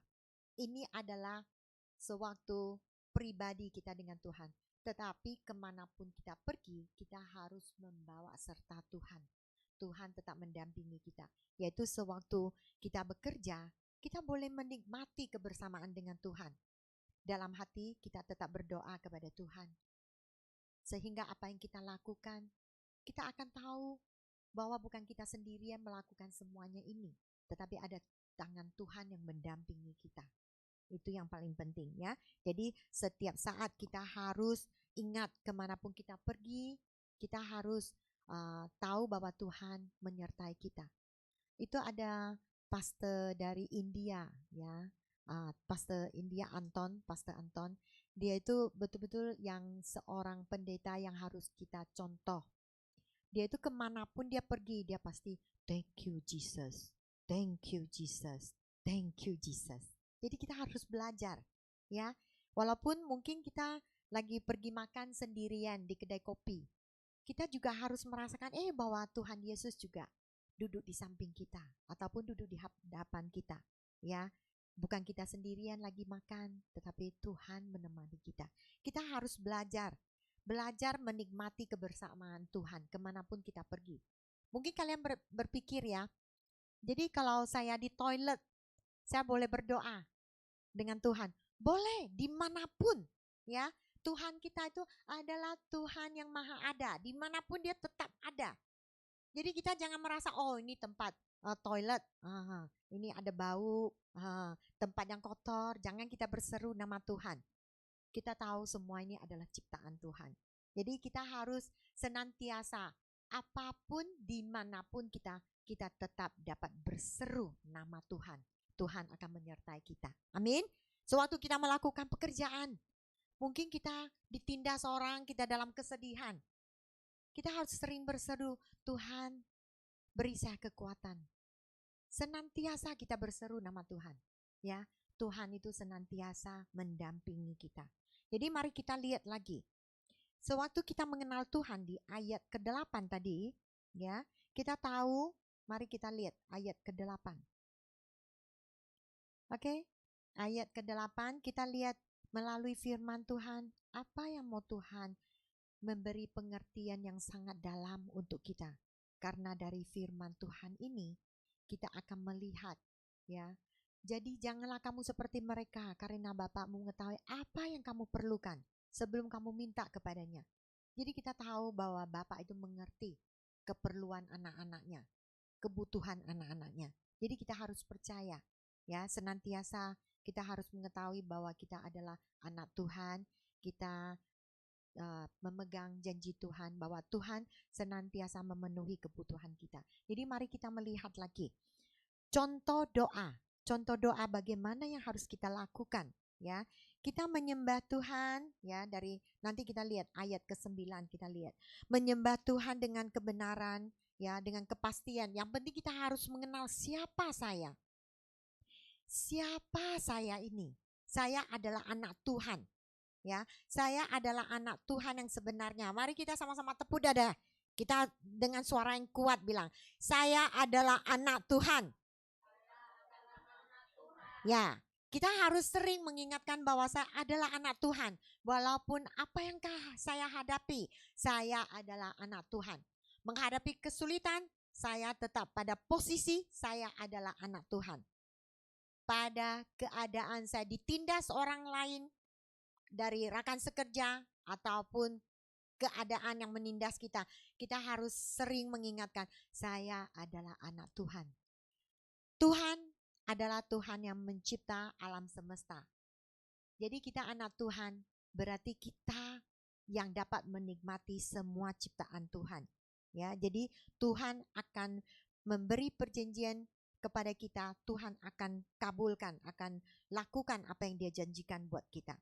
Ini adalah sewaktu pribadi kita dengan Tuhan. Tetapi kemanapun kita pergi, kita harus membawa serta Tuhan. Tuhan tetap mendampingi kita. Yaitu sewaktu kita bekerja, kita boleh menikmati kebersamaan dengan Tuhan. Dalam hati kita tetap berdoa kepada Tuhan. Sehingga apa yang kita lakukan, kita akan tahu bahwa bukan kita sendirian melakukan semuanya ini, tetapi ada tangan Tuhan yang mendampingi kita. Itu yang paling penting ya. Jadi setiap saat kita harus ingat kemanapun kita pergi, kita harus tahu bahwa Tuhan menyertai kita. Itu ada pastor dari India ya, pastor India Pastor Anton. Dia itu betul-betul yang seorang pendeta yang harus kita contoh. Dia itu kemanapun dia pergi, dia pasti thank you Jesus, thank you Jesus, thank you Jesus. Jadi kita harus belajar ya. Walaupun mungkin kita lagi pergi makan sendirian di kedai kopi, kita juga harus merasakan bahwa Tuhan Yesus juga duduk di samping kita ataupun duduk di hadapan kita ya. Bukan kita sendirian lagi makan, tetapi Tuhan menemani kita. Kita harus belajar menikmati kebersamaan Tuhan kemanapun kita pergi. Mungkin kalian berpikir ya, jadi kalau saya di toilet, saya boleh berdoa dengan Tuhan. Boleh, dimanapun ya. Tuhan kita itu adalah Tuhan yang maha ada, dimanapun dia tetap ada. Jadi kita jangan merasa, ini tempat toilet, ini ada bau, tempat yang kotor. Jangan kita berseru nama Tuhan. Kita tahu semua ini adalah ciptaan Tuhan. Jadi kita harus senantiasa, apapun dimanapun kita tetap dapat berseru nama Tuhan. Tuhan akan menyertai kita. Amin. Sewaktu kita melakukan pekerjaan, mungkin kita ditindas orang, kita dalam kesedihan. Kita harus sering berseru, Tuhan beri saya kekuatan. Senantiasa kita berseru nama Tuhan. Ya, Tuhan itu senantiasa mendampingi kita. Jadi mari kita lihat lagi. Sewaktu kita mengenal Tuhan di ayat ke-8 tadi, ya, kita tahu, mari kita lihat ayat ke-8. Oke, ayat ke-8 kita lihat melalui firman Tuhan, apa yang mau Tuhan memberi pengertian yang sangat dalam untuk kita. Karena dari firman Tuhan ini kita akan melihat ya. Jadi janganlah kamu seperti mereka, karena Bapakmu mengetahui apa yang kamu perlukan sebelum kamu minta kepadanya. Jadi kita tahu bahwa Bapak itu mengerti keperluan anak-anaknya, kebutuhan anak-anaknya. Jadi kita harus percaya ya, senantiasa kita harus mengetahui bahwa kita adalah anak Tuhan, kita memegang janji Tuhan bahwa Tuhan senantiasa memenuhi kebutuhan kita. Jadi mari kita melihat lagi contoh doa bagaimana yang harus kita lakukan ya. Kita menyembah Tuhan ya, dari nanti kita lihat ayat ke-9, kita lihat menyembah Tuhan dengan kebenaran ya, dengan kepastian. Yang penting kita harus mengenal siapa saya. Siapa saya ini? Saya adalah anak Tuhan. Ya, saya adalah anak Tuhan yang sebenarnya. Mari kita sama-sama tepuk dada. Kita dengan suara yang kuat bilang, saya adalah anak Tuhan. Ya, kita harus sering mengingatkan bahwa saya adalah anak Tuhan. Walaupun apa yang saya hadapi, saya adalah anak Tuhan. Menghadapi kesulitan, saya tetap pada posisi saya adalah anak Tuhan. Pada keadaan saya ditindas orang lain, dari rekan sekerja ataupun keadaan yang menindas kita, kita harus sering mengingatkan, saya adalah anak Tuhan. Tuhan adalah Tuhan yang mencipta alam semesta. Jadi kita anak Tuhan, berarti kita yang dapat menikmati semua ciptaan Tuhan. Ya, jadi Tuhan akan memberi perjanjian kepada kita, Tuhan akan kabulkan, akan lakukan apa yang Dia janjikan buat kita.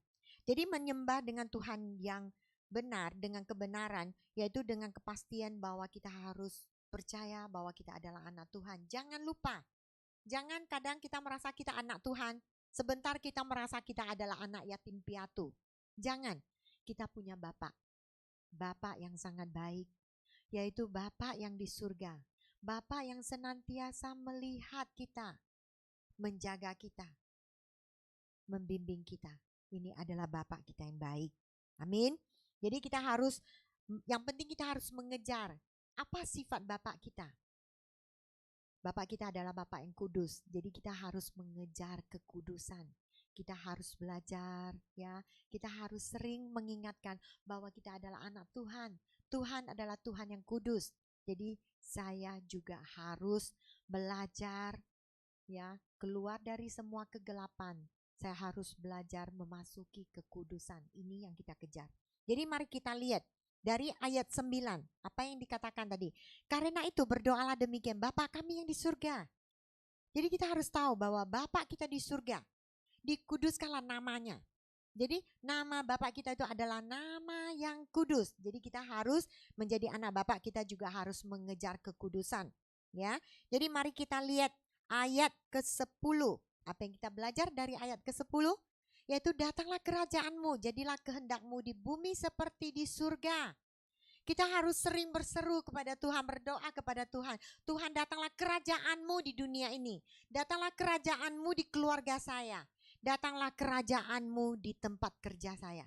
Jadi menyembah dengan Tuhan yang benar, dengan kebenaran, yaitu dengan kepastian bahwa kita harus percaya bahwa kita adalah anak Tuhan. Jangan lupa, jangan kadang kita merasa kita anak Tuhan, sebentar kita merasa kita adalah anak yatim piatu. Jangan, kita punya Bapak. Bapak yang sangat baik, yaitu Bapak yang di surga. Bapak yang senantiasa melihat kita, menjaga kita, membimbing kita. Ini adalah Bapak kita yang baik. Amin. Jadi kita harus, yang penting kita harus mengejar apa sifat Bapak kita. Bapak kita adalah Bapak yang kudus. Jadi kita harus mengejar kekudusan. Kita harus belajar, ya. Kita harus sering mengingatkan bahwa kita adalah anak Tuhan. Tuhan adalah Tuhan yang kudus. Jadi saya juga harus belajar, ya, keluar dari semua kegelapan. Saya harus belajar memasuki kekudusan. Ini yang kita kejar. Jadi mari kita lihat dari ayat 9, apa yang dikatakan tadi. Karena itu berdoalah demikian, Bapa kami yang di surga. Jadi kita harus tahu bahwa Bapa kita di surga, dikuduskanlah namanya. Jadi nama Bapak kita itu adalah nama yang kudus. Jadi kita harus menjadi anak Bapak, kita juga harus mengejar kekudusan. Ya, jadi mari kita lihat ayat ke-10. Apa yang kita belajar dari ayat ke-10? Yaitu datanglah kerajaanmu, jadilah kehendakmu di bumi seperti di surga. Kita harus sering berseru kepada Tuhan, berdoa kepada Tuhan. Tuhan, datanglah kerajaanmu di dunia ini. Datanglah kerajaanmu di keluarga saya. Datanglah kerajaanmu di tempat kerja saya.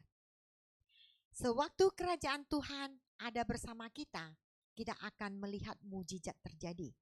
Sewaktu kerajaan Tuhan ada bersama kita, kita akan melihat mujizat terjadi.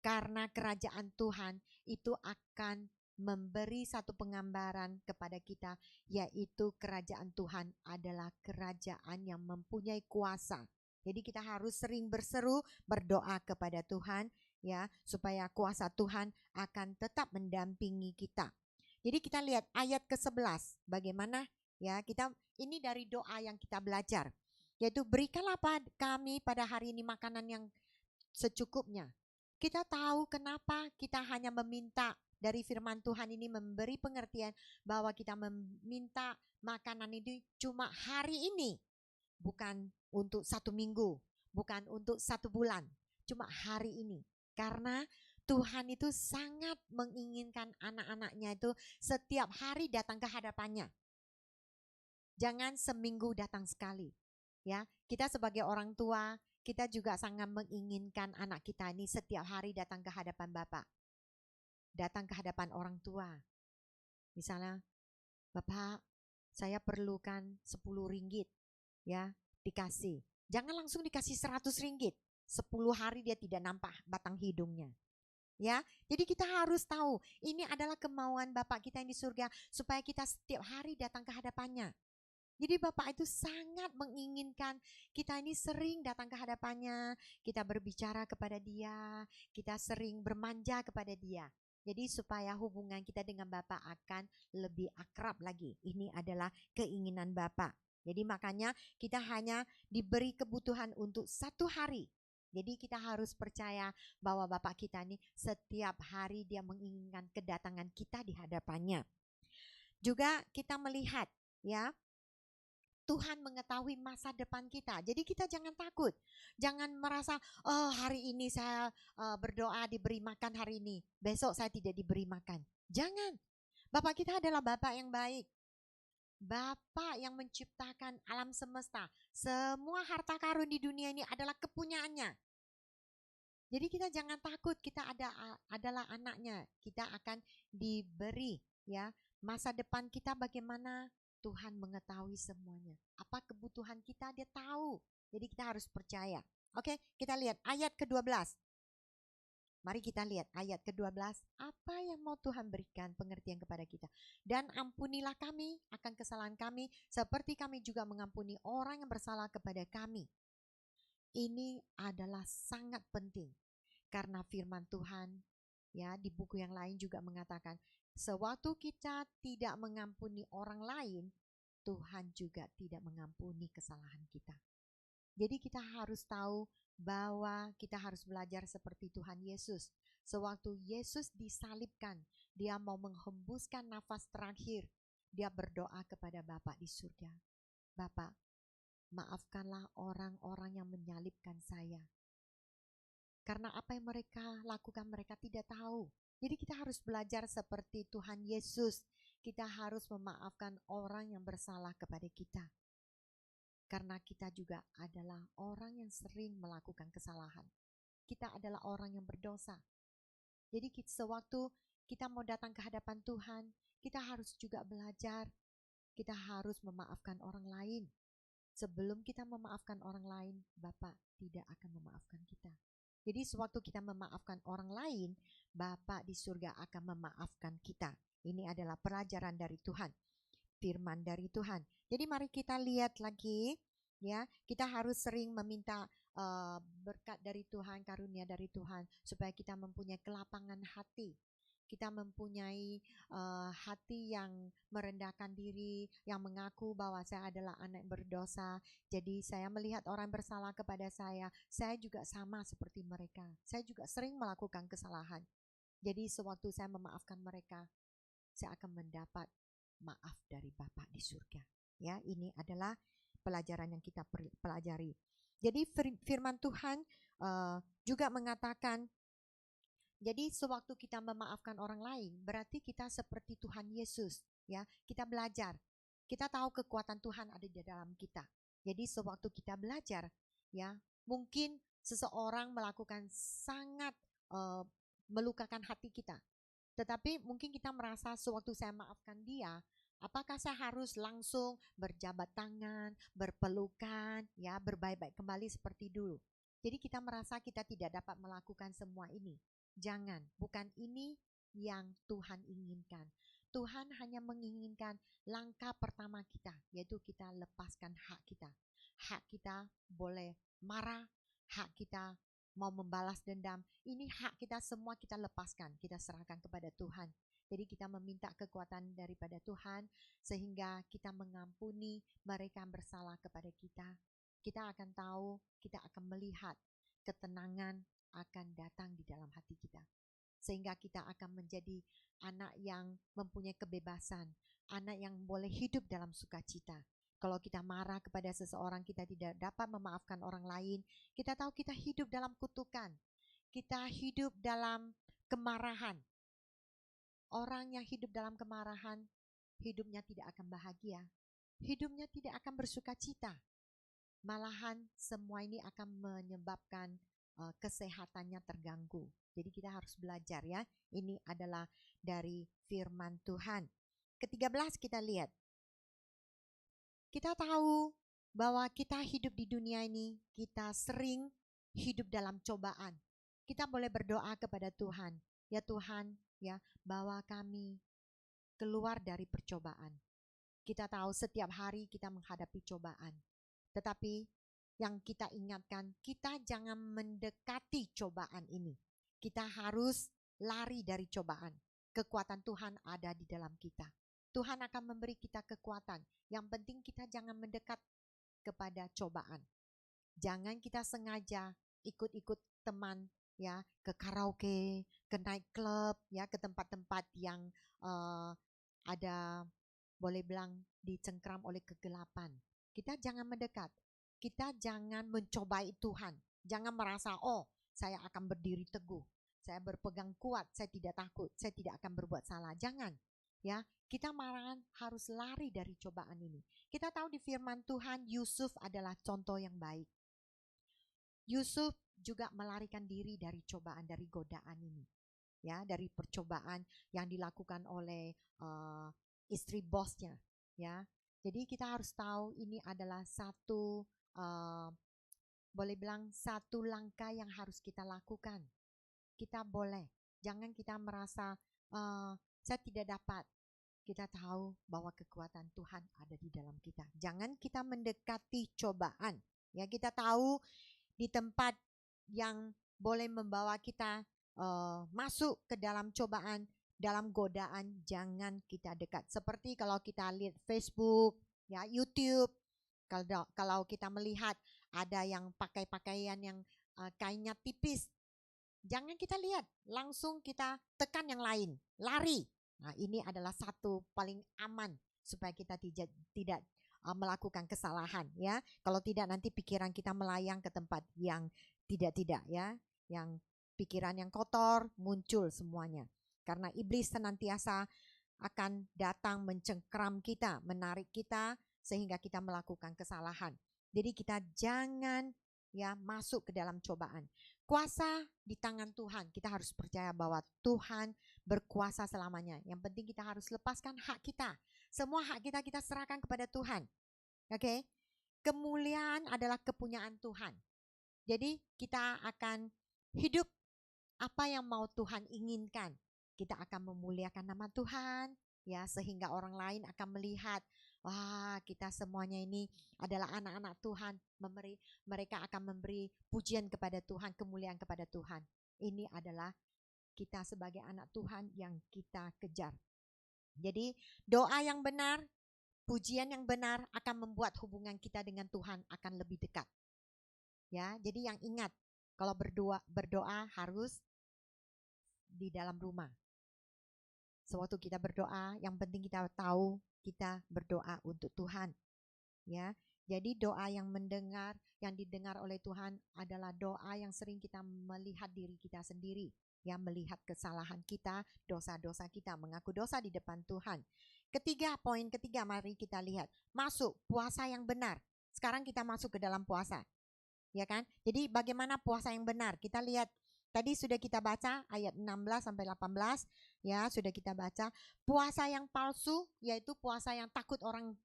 Karena kerajaan Tuhan itu akan memberi satu penggambaran kepada kita, yaitu kerajaan Tuhan adalah kerajaan yang mempunyai kuasa. Jadi kita harus sering berseru, berdoa kepada Tuhan, ya, supaya kuasa Tuhan akan tetap mendampingi kita. Jadi kita lihat ayat ke-11, bagaimana, ya, kita ini dari doa yang kita belajar, yaitu berikanlah kami pada hari ini makanan yang secukupnya. Kita tahu kenapa kita hanya meminta dari firman Tuhan ini, memberi pengertian bahwa kita meminta makanan ini cuma hari ini, bukan untuk 1 minggu, bukan untuk 1 bulan, cuma hari ini. Karena Tuhan itu sangat menginginkan anak-anaknya itu setiap hari datang ke hadapannya. Jangan seminggu datang sekali. Ya, kita sebagai orang tua, kita juga sangat menginginkan anak kita ini setiap hari datang ke hadapan Bapak. Datang ke hadapan orang tua. Misalnya, Bapak, saya perlukan 10 ringgit. Ya, dikasih. Jangan langsung dikasih 100 ringgit. 10 hari dia tidak nampak batang hidungnya. Ya, jadi kita harus tahu ini adalah kemauan Bapak kita yang di surga, supaya kita setiap hari datang ke hadapannya. Jadi Bapak itu sangat menginginkan kita ini sering datang ke hadapannya, kita berbicara kepada dia, kita sering bermanja kepada dia. Jadi supaya hubungan kita dengan Bapak akan lebih akrab lagi. Ini adalah keinginan Bapak. Jadi makanya kita hanya diberi kebutuhan untuk 1 hari. Jadi kita harus percaya bahwa Bapak kita ini setiap hari dia menginginkan kedatangan kita di hadapannya. Juga kita melihat, ya, Tuhan mengetahui masa depan kita. Jadi kita jangan takut. Jangan merasa, oh hari ini saya berdoa diberi makan hari ini, besok saya tidak diberi makan. Jangan. Bapak kita adalah Bapak yang baik. Bapak yang menciptakan alam semesta. Semua harta karun di dunia ini adalah kepunyaannya. Jadi kita jangan takut, kita adalah anaknya. Kita akan diberi, ya, masa depan kita bagaimana. Tuhan mengetahui semuanya. Apa kebutuhan kita, dia tahu. Jadi kita harus percaya. Oke, kita lihat ayat ke-12. Mari kita lihat ayat ke-12. Apa yang mau Tuhan berikan pengertian kepada kita. Dan ampunilah kami akan kesalahan kami, seperti kami juga mengampuni orang yang bersalah kepada kami. Ini adalah sangat penting. Karena firman Tuhan, ya, di buku yang lain juga mengatakan, sewaktu kita tidak mengampuni orang lain, Tuhan juga tidak mengampuni kesalahan kita. Jadi kita harus tahu bahwa kita harus belajar seperti Tuhan Yesus. Sewaktu Yesus disalibkan, dia mau menghembuskan nafas terakhir. Dia berdoa kepada Bapa di surga. Bapa, maafkanlah orang-orang yang menyalibkan saya. Karena apa yang mereka lakukan mereka tidak tahu. Jadi kita harus belajar seperti Tuhan Yesus. Kita harus memaafkan orang yang bersalah kepada kita. Karena kita juga adalah orang yang sering melakukan kesalahan. Kita adalah orang yang berdosa. Jadi sewaktu kita mau datang ke hadapan Tuhan, kita harus juga belajar. Kita harus memaafkan orang lain. Sebelum kita memaafkan orang lain, Bapa tidak akan memaafkan kita. Jadi sewaktu kita memaafkan orang lain, Bapa di surga akan memaafkan kita. Ini adalah pelajaran dari Tuhan, firman dari Tuhan. Jadi mari kita lihat lagi, ya, kita harus sering meminta berkat dari Tuhan, karunia dari Tuhan, supaya kita mempunyai kelapangan hati. Kita mempunyai hati yang merendahkan diri, yang mengaku bahwa saya adalah anak yang berdosa. Jadi saya melihat orang bersalah kepada saya juga sama seperti mereka. Saya juga sering melakukan kesalahan. Jadi sewaktu saya memaafkan mereka, saya akan mendapat maaf dari Bapa di surga. Ya, ini adalah pelajaran yang kita pelajari. Jadi firman Tuhan juga mengatakan, jadi sewaktu kita memaafkan orang lain, berarti kita seperti Tuhan Yesus, ya. Kita belajar. Kita tahu kekuatan Tuhan ada di dalam kita. Jadi sewaktu kita belajar, ya, mungkin seseorang melakukan sangat melukakan hati kita. Tetapi mungkin kita merasa sewaktu saya maafkan dia, apakah saya harus langsung berjabat tangan, berpelukan, ya, berbaik-baik kembali seperti dulu. Jadi kita merasa kita tidak dapat melakukan semua ini. Jangan, bukan ini yang Tuhan inginkan. Tuhan hanya menginginkan langkah pertama kita, yaitu kita lepaskan hak kita. Hak kita boleh marah, hak kita mau membalas dendam. Ini hak kita semua kita lepaskan, kita serahkan kepada Tuhan. Jadi kita meminta kekuatan daripada Tuhan sehingga kita mengampuni mereka yang bersalah kepada kita. Kita akan tahu, kita akan melihat ketenangan akan datang di dalam hati kita. Sehingga kita akan menjadi anak yang mempunyai kebebasan, anak yang boleh hidup dalam sukacita. Kalau kita marah kepada seseorang, kita tidak dapat memaafkan orang lain, kita tahu kita hidup dalam kutukan. Kita hidup dalam kemarahan. Orang yang hidup dalam kemarahan, hidupnya tidak akan bahagia. Hidupnya tidak akan bersukacita. Malahan semua ini akan menyebabkan kesehatannya terganggu. Jadi kita harus belajar, ya. Ini adalah dari firman Tuhan. Ke-13 kita lihat. Kita tahu bahwa kita hidup di dunia ini, kita sering hidup dalam cobaan. Kita boleh berdoa kepada Tuhan. Ya Tuhan, ya, bawa kami keluar dari percobaan. Kita tahu setiap hari kita menghadapi cobaan. Tetapi yang kita ingatkan, kita jangan mendekati cobaan ini. Kita harus lari dari cobaan. Kekuatan Tuhan ada di dalam kita. Tuhan akan memberi kita kekuatan. Yang penting kita jangan mendekat kepada cobaan. Jangan kita sengaja ikut-ikut teman, ya, ke karaoke, ke nightclub, ya, ke tempat-tempat yang ada, boleh bilang, dicengkram oleh kegelapan. Kita jangan mendekat. Kita jangan mencobai Tuhan. Jangan merasa, oh, saya akan berdiri teguh. Saya berpegang kuat, saya tidak takut, saya tidak akan berbuat salah. Jangan. Ya, kita malahan harus lari dari cobaan ini. Kita tahu di firman Tuhan, Yusuf adalah contoh yang baik. Yusuf juga melarikan diri dari cobaan, dari godaan ini. Ya, dari percobaan yang dilakukan oleh istri bosnya. Ya, jadi kita harus tahu ini adalah satu boleh bilang satu langkah yang harus kita lakukan. Kita boleh, jangan kita merasa saya tidak dapat. Kita tahu bahwa kekuatan Tuhan ada di dalam kita. Jangan kita mendekati cobaan. Ya, kita tahu di tempat yang boleh membawa kita masuk ke dalam cobaan, dalam godaan, jangan kita dekat. Seperti kalau kita lihat Facebook, ya, YouTube, kalau kita melihat ada yang pakai pakaian yang kainnya tipis, jangan kita lihat, langsung kita tekan yang lain, lari. Nah, ini adalah satu paling aman supaya kita tidak melakukan kesalahan, ya. Kalau tidak nanti pikiran kita melayang ke tempat yang tidak, ya, yang pikiran yang kotor muncul semuanya. Karena iblis senantiasa akan datang mencengkram kita, menarik kita sehingga kita melakukan kesalahan. Jadi kita jangan, ya, masuk ke dalam cobaan. Kuasa di tangan Tuhan. Kita harus percaya bahwa Tuhan berkuasa selamanya. Yang penting kita harus lepaskan hak kita. Semua hak kita kita serahkan kepada Tuhan. Oke? Kemuliaan adalah kepunyaan Tuhan. Jadi kita akan hidup apa yang mau Tuhan inginkan. Kita akan memuliakan nama Tuhan, ya, sehingga orang lain akan melihat, wah, kita semuanya ini adalah anak-anak Tuhan. Mereka akan memberi pujian kepada Tuhan, kemuliaan kepada Tuhan. Ini adalah kita sebagai anak Tuhan yang kita kejar. Jadi doa yang benar, pujian yang benar akan membuat hubungan kita dengan Tuhan akan lebih dekat. Ya, jadi yang ingat, kalau berdoa harus di dalam rumah. Sewaktu kita berdoa, yang penting kita tahu kita berdoa untuk Tuhan. Ya, jadi doa yang didengar oleh Tuhan adalah doa yang sering kita melihat diri kita sendiri, ya, melihat kesalahan kita, dosa-dosa kita, mengaku dosa di depan Tuhan. Poin ketiga, mari kita lihat, masuk puasa yang benar. Sekarang kita masuk ke dalam puasa. Ya kan? Jadi bagaimana puasa yang benar? Kita lihat tadi sudah kita baca ayat 16 sampai 18, ya, sudah kita baca. Puasa yang palsu yaitu puasa yang takut orang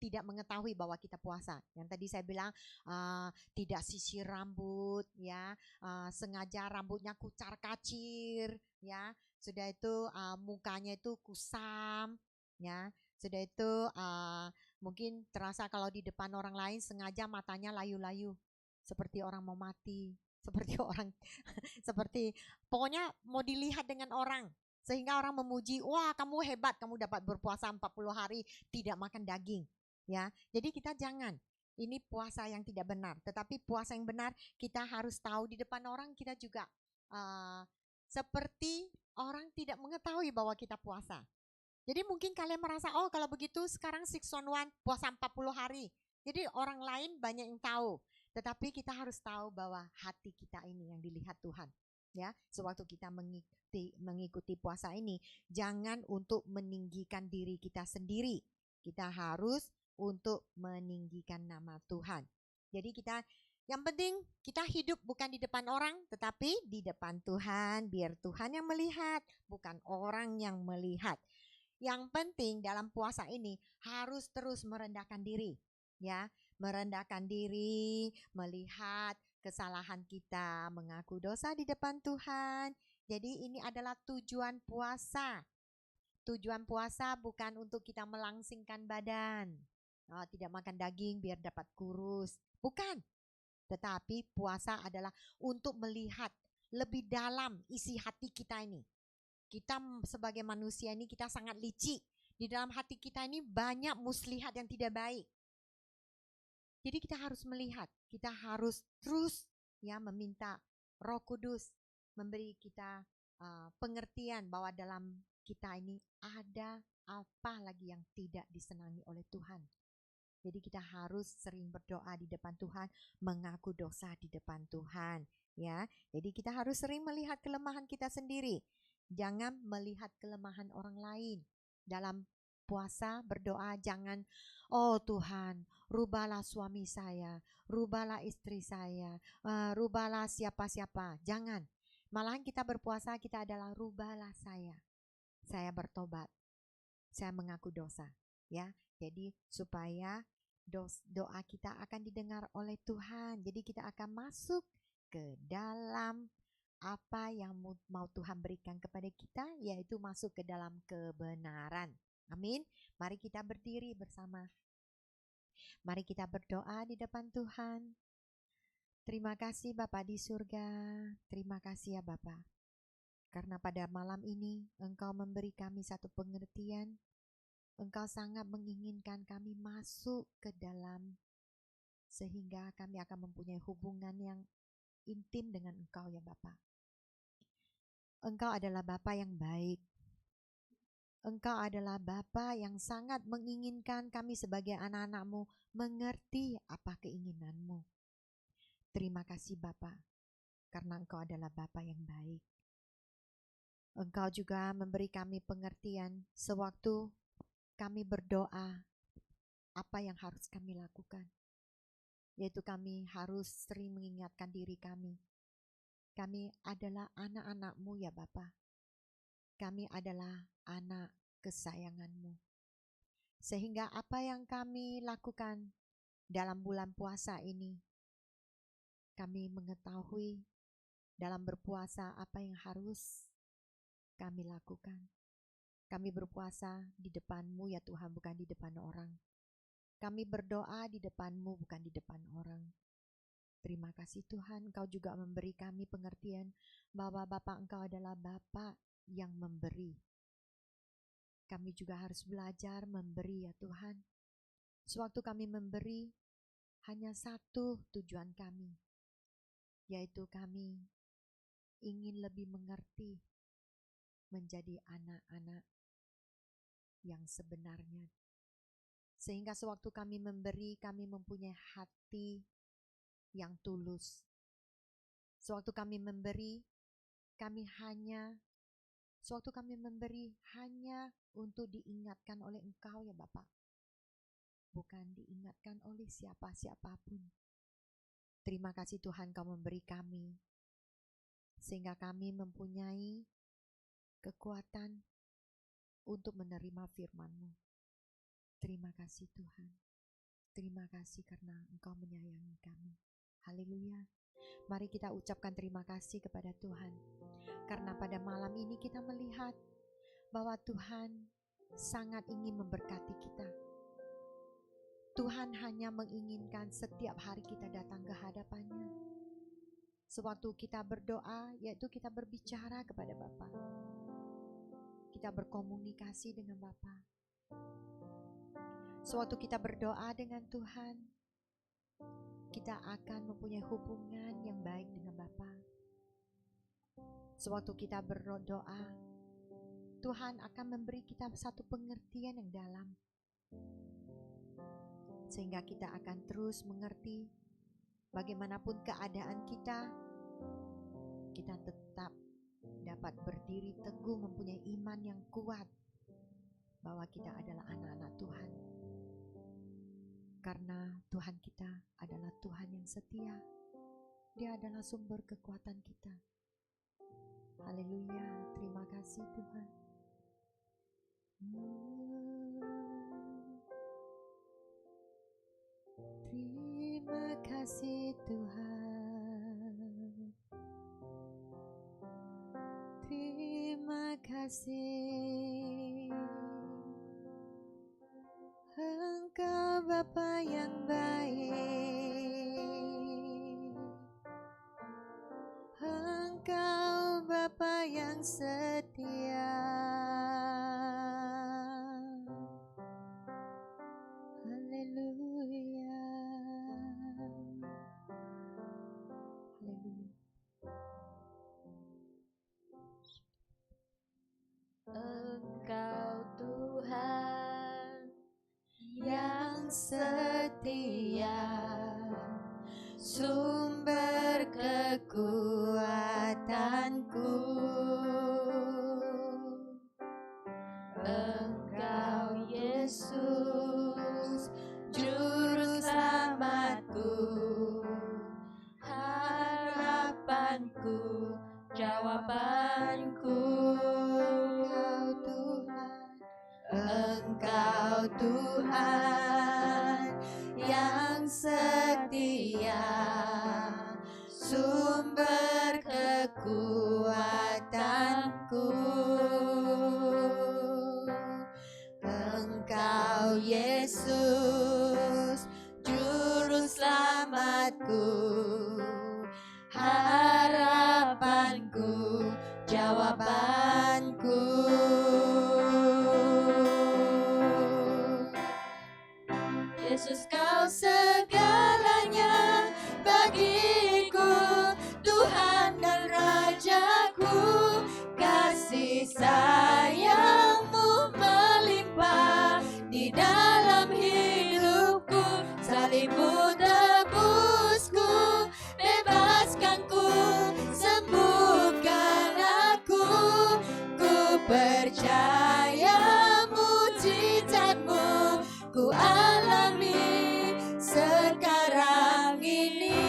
tidak mengetahui bahwa kita puasa. Yang tadi saya bilang tidak sisir rambut, ya, sengaja rambutnya kucar kacir, ya. Sudah itu mukanya itu kusam, ya. Sudah itu mungkin terasa kalau di depan orang lain sengaja matanya layu-layu, seperti orang mau mati, seperti pokoknya mau dilihat dengan orang. Sehingga orang memuji, wah kamu hebat, kamu dapat berpuasa 40 hari tidak makan daging. Ya, jadi kita jangan. Ini puasa yang tidak benar. Tetapi puasa yang benar kita harus tahu di depan orang kita juga seperti orang tidak mengetahui bahwa kita puasa. Jadi mungkin kalian merasa, oh kalau begitu sekarang 611 puasa 40 hari. Jadi orang lain banyak yang tahu. Tetapi kita harus tahu bahwa hati kita ini yang dilihat Tuhan. Ya, sewaktu kita mengikuti puasa ini, jangan untuk meninggikan diri kita sendiri. Kita harus untuk meninggikan nama Tuhan. Jadi yang penting kita hidup bukan di depan orang, tetapi di depan Tuhan, biar Tuhan yang melihat, bukan orang yang melihat. Yang penting dalam puasa ini harus terus merendahkan diri, ya, merendahkan diri, melihat kesalahan kita, mengaku dosa di depan Tuhan. Jadi ini adalah tujuan puasa. Tujuan puasa bukan untuk kita melangsingkan badan, tidak makan daging biar dapat kurus, bukan. Tetapi puasa adalah untuk melihat lebih dalam isi hati kita ini. Kita sebagai manusia ini kita sangat licik. Di dalam hati kita ini banyak muslihat yang tidak baik. Jadi kita harus melihat, kita harus terus, ya, meminta Roh Kudus memberi kita pengertian bahwa dalam kita ini ada apa lagi yang tidak disenangi oleh Tuhan. Jadi kita harus sering berdoa di depan Tuhan, mengaku dosa di depan Tuhan, ya. Jadi kita harus sering melihat kelemahan kita sendiri. Jangan melihat kelemahan orang lain. Dalam puasa berdoa jangan, oh Tuhan, rubahlah suami saya, rubahlah istri saya, rubahlah siapa-siapa. Jangan. Malahan kita berpuasa kita adalah rubahlah saya. Saya bertobat. Saya mengaku dosa, ya. Jadi supaya doa kita akan didengar oleh Tuhan. Jadi kita akan masuk ke dalam apa yang mau Tuhan berikan kepada kita, yaitu masuk ke dalam kebenaran. Amin. Mari kita berdiri bersama. Mari kita berdoa di depan Tuhan. Terima kasih Bapa di surga. Terima kasih ya Bapa. Karena pada malam ini Engkau memberi kami satu pengertian. Engkau sangat menginginkan kami masuk ke dalam, sehingga kami akan mempunyai hubungan yang intim dengan Engkau ya Bapa. Engkau adalah Bapa yang baik. Engkau adalah Bapa yang sangat menginginkan kami sebagai anak-anak-Mu mengerti apa keinginan-Mu. Terima kasih Bapa, karena Engkau adalah Bapa yang baik. Engkau juga memberi kami pengertian sewaktu kami berdoa, apa yang harus kami lakukan. Yaitu kami harus sering mengingatkan diri kami. Kami adalah anak-anak-Mu ya Bapa. Kami adalah anak kesayangan-Mu. Sehingga apa yang kami lakukan dalam bulan puasa ini, kami mengetahui dalam berpuasa apa yang harus kami lakukan. Kami berpuasa di depan-Mu ya Tuhan, bukan di depan orang. Kami berdoa di depan-Mu, bukan di depan orang. Terima kasih Tuhan, Engkau juga memberi kami pengertian bahwa Bapa Engkau adalah Bapa yang memberi. Kami juga harus belajar memberi ya Tuhan. Sewaktu kami memberi, hanya satu tujuan kami, yaitu kami ingin lebih mengerti menjadi anak-anak yang sebenarnya. Sehingga sewaktu kami memberi, kami mempunyai hati yang tulus. Sewaktu kami memberi, sewaktu kami memberi hanya untuk diingatkan oleh Engkau ya Bapa, bukan diingatkan oleh siapapun. Terima kasih Tuhan, Kau memberi kami, sehingga kami mempunyai kekuatan untuk menerima firman-Mu. Terima kasih Tuhan. Terima kasih karena Engkau menyayangi kami. Haleluya. Mari kita ucapkan terima kasih kepada Tuhan. Karena pada malam ini kita melihat bahwa Tuhan sangat ingin memberkati kita. Tuhan hanya menginginkan setiap hari kita datang ke hadapan-Nya. Sewaktu kita berdoa, yaitu kita berbicara kepada Bapa. Kita berkomunikasi dengan Bapa. Sewaktu kita berdoa dengan Tuhan, kita akan mempunyai hubungan yang baik dengan Bapa. Sewaktu kita berdoa, Tuhan akan memberi kita satu pengertian yang dalam, sehingga kita akan terus mengerti bagaimanapun keadaan kita tetap dapat berdiri teguh, mempunyai iman yang kuat bahwa kita adalah anak-anak Tuhan. Karena Tuhan kita adalah Tuhan yang setia. Dia adalah sumber kekuatan kita. Haleluya, terima kasih Tuhan. Terima kasih Tuhan. Terima kasih. Engkau Bapa yang baik. Engkau Bapa yang setia. Haleluya. Haleluya. Engkau Tuhan yang setia, sumber kekuatanku. Engkau Yesus, juru selamatku, harapanku, jawabanku. Engkau Tuhan yang setia, sumber kekuatanku. Engkau Yesus, juru selamatku, harapanku, jawabanku. Yesus, Kau segalanya bagiku, Tuhan dan Rajaku. Kasih sayang-Mu melimpah di dalam hidupku. Salib-Mu tebusku, bebaskanku, sembuhkan aku. Ku percaya mujizat-Mu ku alami sekarang ini.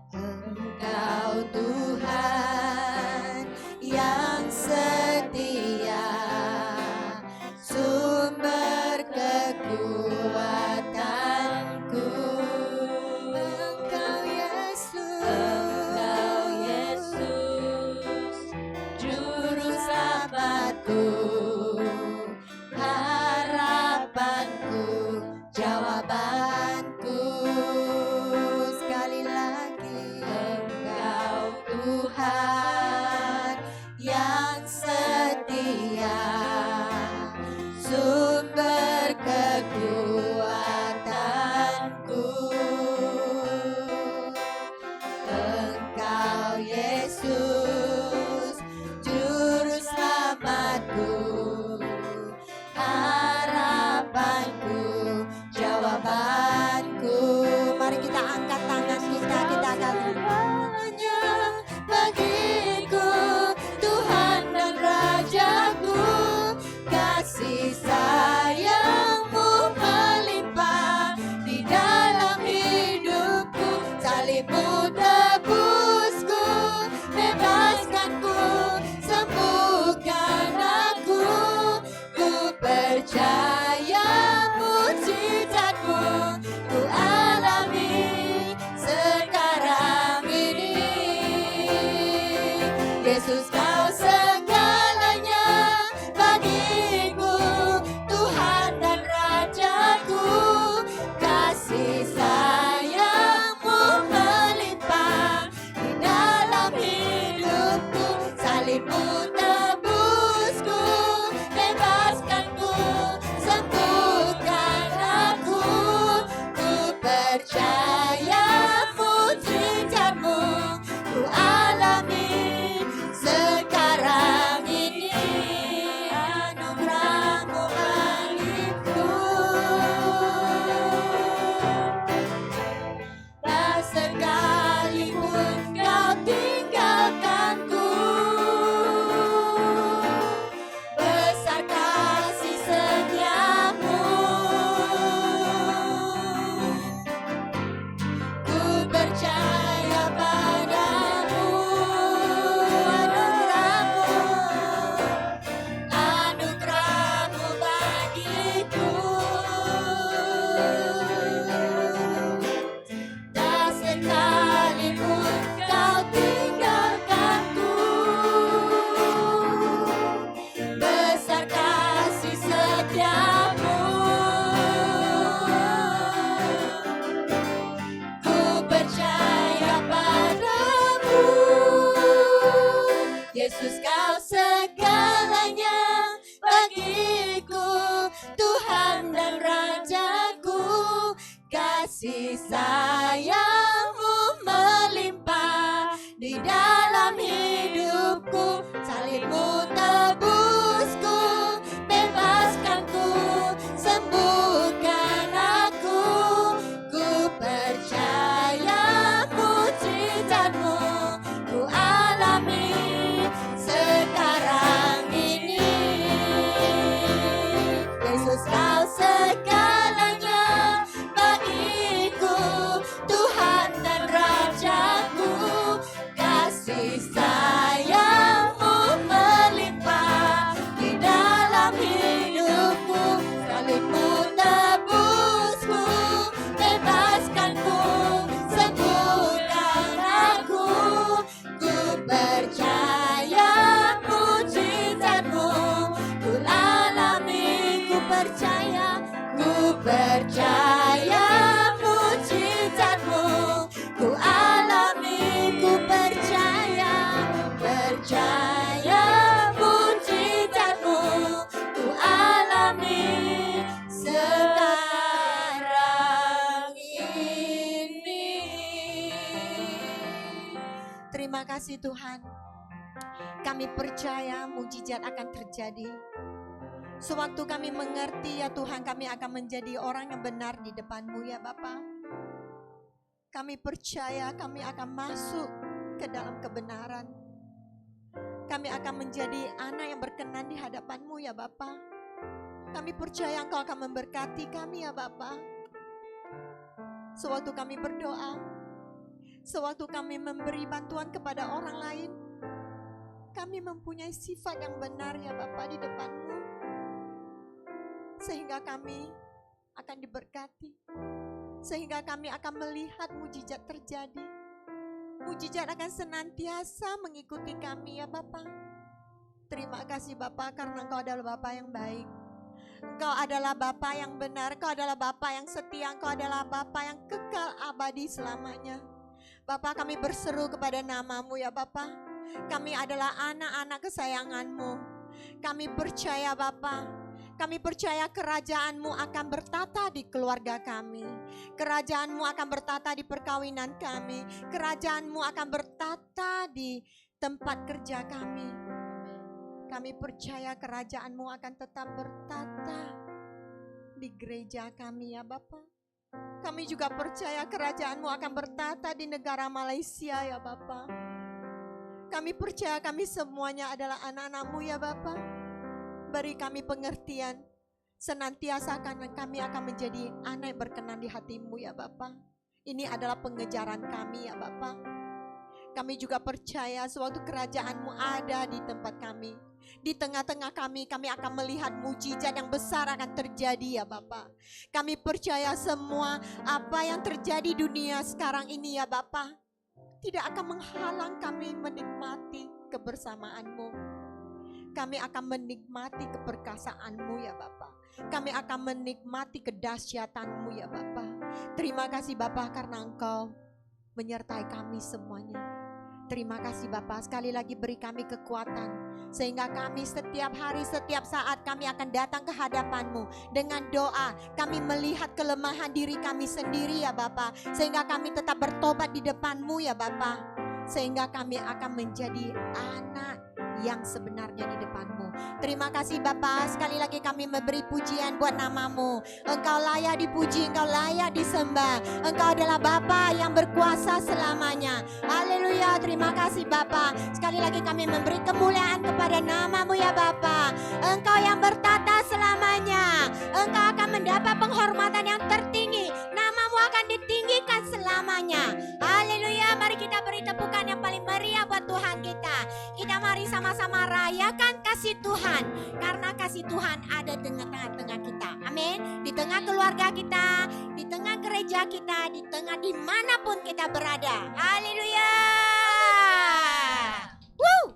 Engkau Tuhan yang setia, sumber kekuatan. salibmu tebusku, bebaskanku, sembuhkan aku. Ku percaya mujizatmu, ku alami sekarang ini. Yesus, kau segalanya bagiku, Tuhan dan Rajaku. Kasih sayang-Mu melimpah di dalam hidupku. Salib-Mu tebusku, bebaskanku, sembuhkan aku. Ku percaya mujizat-Mu, ku alami sekarang ini. Anugerah-Mu melimpah, tak sekalipun Kau tinggalkanku. Besar kasih setiamu, ku percaya padamu. Anugerah-Mu bagiku, tak sekalipun Kau tinggalkanku. Besar kasih setiamu, ku percaya padamu. Yesus, Kau segalanya bagiku, Tuhan dan Rajaku. Kasih sayang-Mu melimpah di dalam hidupku. Salib-Mu tebusku, bebaskanku, sembuhkan aku. Ku percaya mujizat-Mu, ku alami sekarang ini. Yesus, Kau segalanya bagiku, Tuhan dan Rajaku. Kasih sayang-Mu melimpah di dalam hidupku. Salib-Mu tebusku, bebaskanku, sembuhkan aku. Ku percaya mujizat-Mu, ku alami. Ku percaya mujizat-Mu, ku alami. Ku percaya mujizat-Mu, ku alami sekarang ini. Terima kasih Tuhan, kami percaya mujizat akan terjadi. Sewaktu kami mengerti ya Tuhan, kami akan menjadi orang yang benar di depan-Mu ya Bapa. Kami percaya kami akan masuk ke dalam kebenaran. Kami akan menjadi anak yang berkenan di hadapan-Mu ya Bapa. Kami percaya Engkau akan memberkati kami ya Bapa. Sewaktu kami berdoa, sewaktu kami memberi bantuan kepada orang lain, kami mempunyai sifat yang benar ya Bapa di depan-Mu. Sehingga kami akan diberkati, sehingga kami akan melihat mujizat terjadi. Mujizat akan senantiasa mengikuti kami ya Bapa. Terima kasih Bapa, karena Engkau adalah Bapa yang baik. Engkau adalah Bapa yang benar, Engkau adalah Bapa yang setia, Engkau adalah Bapa yang kekal abadi selamanya. Bapa, kami berseru kepada nama-Mu ya Bapa. Kami adalah anak-anak kesayangan-Mu. Kami percaya Bapa, kami percaya kerajaan-Mu akan bertata di keluarga kami. Kerajaan-Mu akan bertata di perkawinan kami. Kerajaan-Mu akan bertata di tempat kerja kami. Kami percaya kerajaan-Mu akan tetap bertata di gereja kami ya Bapa. Kami juga percaya kerajaan-Mu akan bertata di negara Malaysia ya Bapa. Kami percaya kami semuanya adalah anak-anak-Mu ya Bapa. Beri kami pengertian, senantiasa kami akan menjadi anak yang berkenan di hati-Mu ya Bapa. Ini adalah pengejaran kami ya Bapa. Kami juga percaya sewaktu kerajaan-Mu ada di tempat kami, di tengah-tengah kami akan melihat mujizat yang besar akan terjadi ya Bapa. Kami percaya semua apa yang terjadi di dunia sekarang ini ya Bapa, tidak akan menghalang kami menikmati kebersamaan-Mu. Kami akan menikmati keperkasaan-Mu ya Bapa. Kami akan menikmati kedahsyatan-Mu ya Bapa. Terima kasih Bapa karena Engkau menyertai kami semuanya. Terima kasih Bapa, sekali lagi beri kami kekuatan sehingga kami setiap hari, setiap saat kami akan datang ke hadapan-Mu dengan doa. Kami melihat kelemahan diri kami sendiri ya Bapa, sehingga kami tetap bertobat di depan-Mu ya Bapa, sehingga kami akan menjadi anak yang sebenarnya di depan-Mu. Terima kasih Bapa, sekali lagi kami memberi pujian buat nama-Mu. Engkau layak dipuji, Engkau layak disembah. Engkau adalah Bapa yang berkuasa selamanya. Haleluya, terima kasih Bapa. Sekali lagi kami memberi kemuliaan kepada nama-Mu ya Bapa. Engkau yang bertata selamanya. Engkau akan mendapat penghormatan yang tertinggi. Nama-Mu akan ditinggikan selamanya. Haleluya, mari kita beri tepukan yang paling meriah buat Tuhan kita. Kita mari sama-sama rayakan kasih Tuhan, karena kasih Tuhan ada di tengah-tengah kita. Amin. Di tengah keluarga kita, di tengah gereja kita, di tengah dimanapun kita berada. Haleluya. Woo!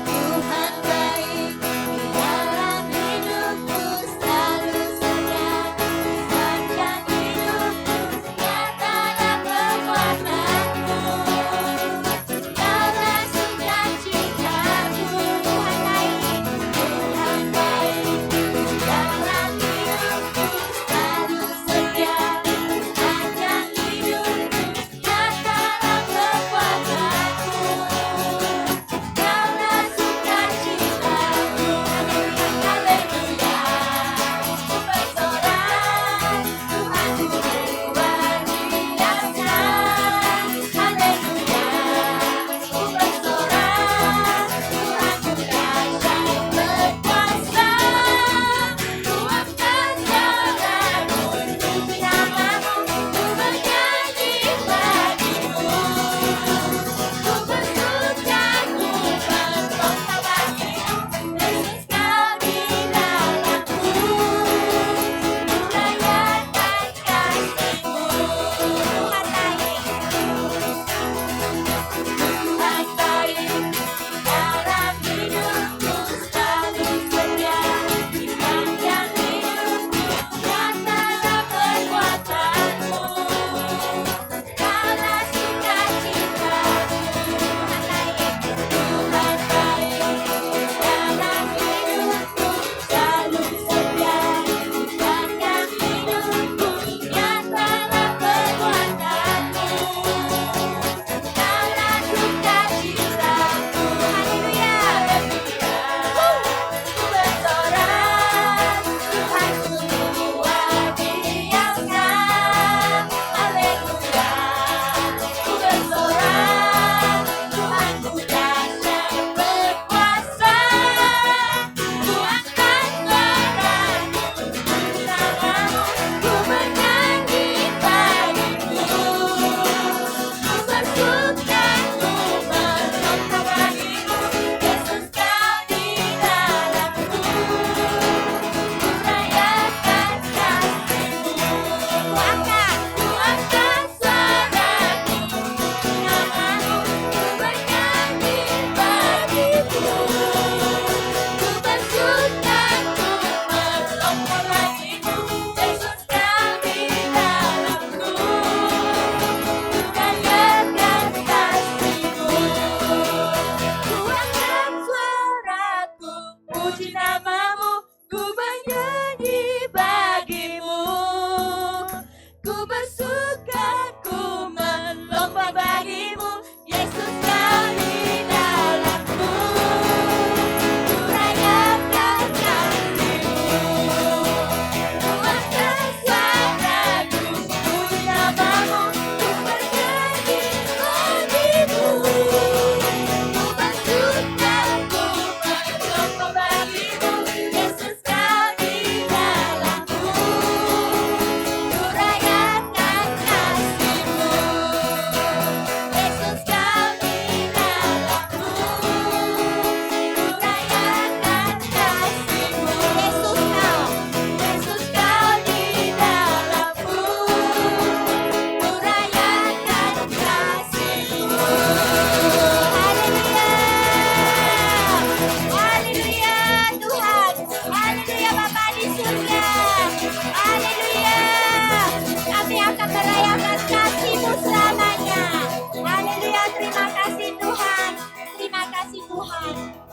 Tuhan baik di dalam hidupku, selalu setia sepanjang hidupku, nyatalah kekuatanmu. Kaulah sukacitaku, Tuhan baik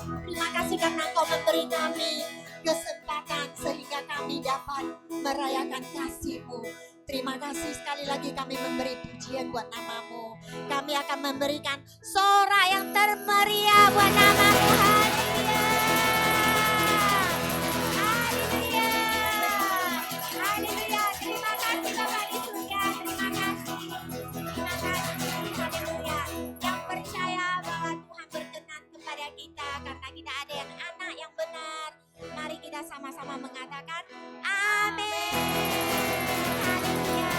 Terima kasih karena Engkau memberi kami kesempatan sehingga kami dapat merayakan kasih-Mu. Terima kasih sekali lagi kami memberi pujian buat nama-Mu. Kami akan memberikan sorak yang termeriah buat nama Tuhan. Haleluya. Haleluya. Terima kasih Bapa di surga. Terima kasih. Terima kasih. Haleluya. Yang percaya bahwa Tuhan berkenan kepada kita karena kita ada yang anak yang benar. Mari kita sama-sama mengatakan amin. Haleluya.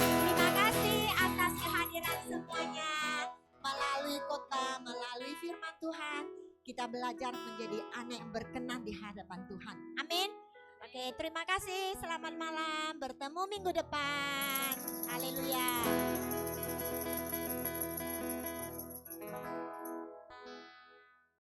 Terima kasih atas kehadiran semuanya. Melalui khotbah, melalui firman Tuhan, kita belajar menjadi anak yang berkenan di hadapan Tuhan. Amin. Oke, terima kasih. Selamat malam. Bertemu minggu depan. Haleluya.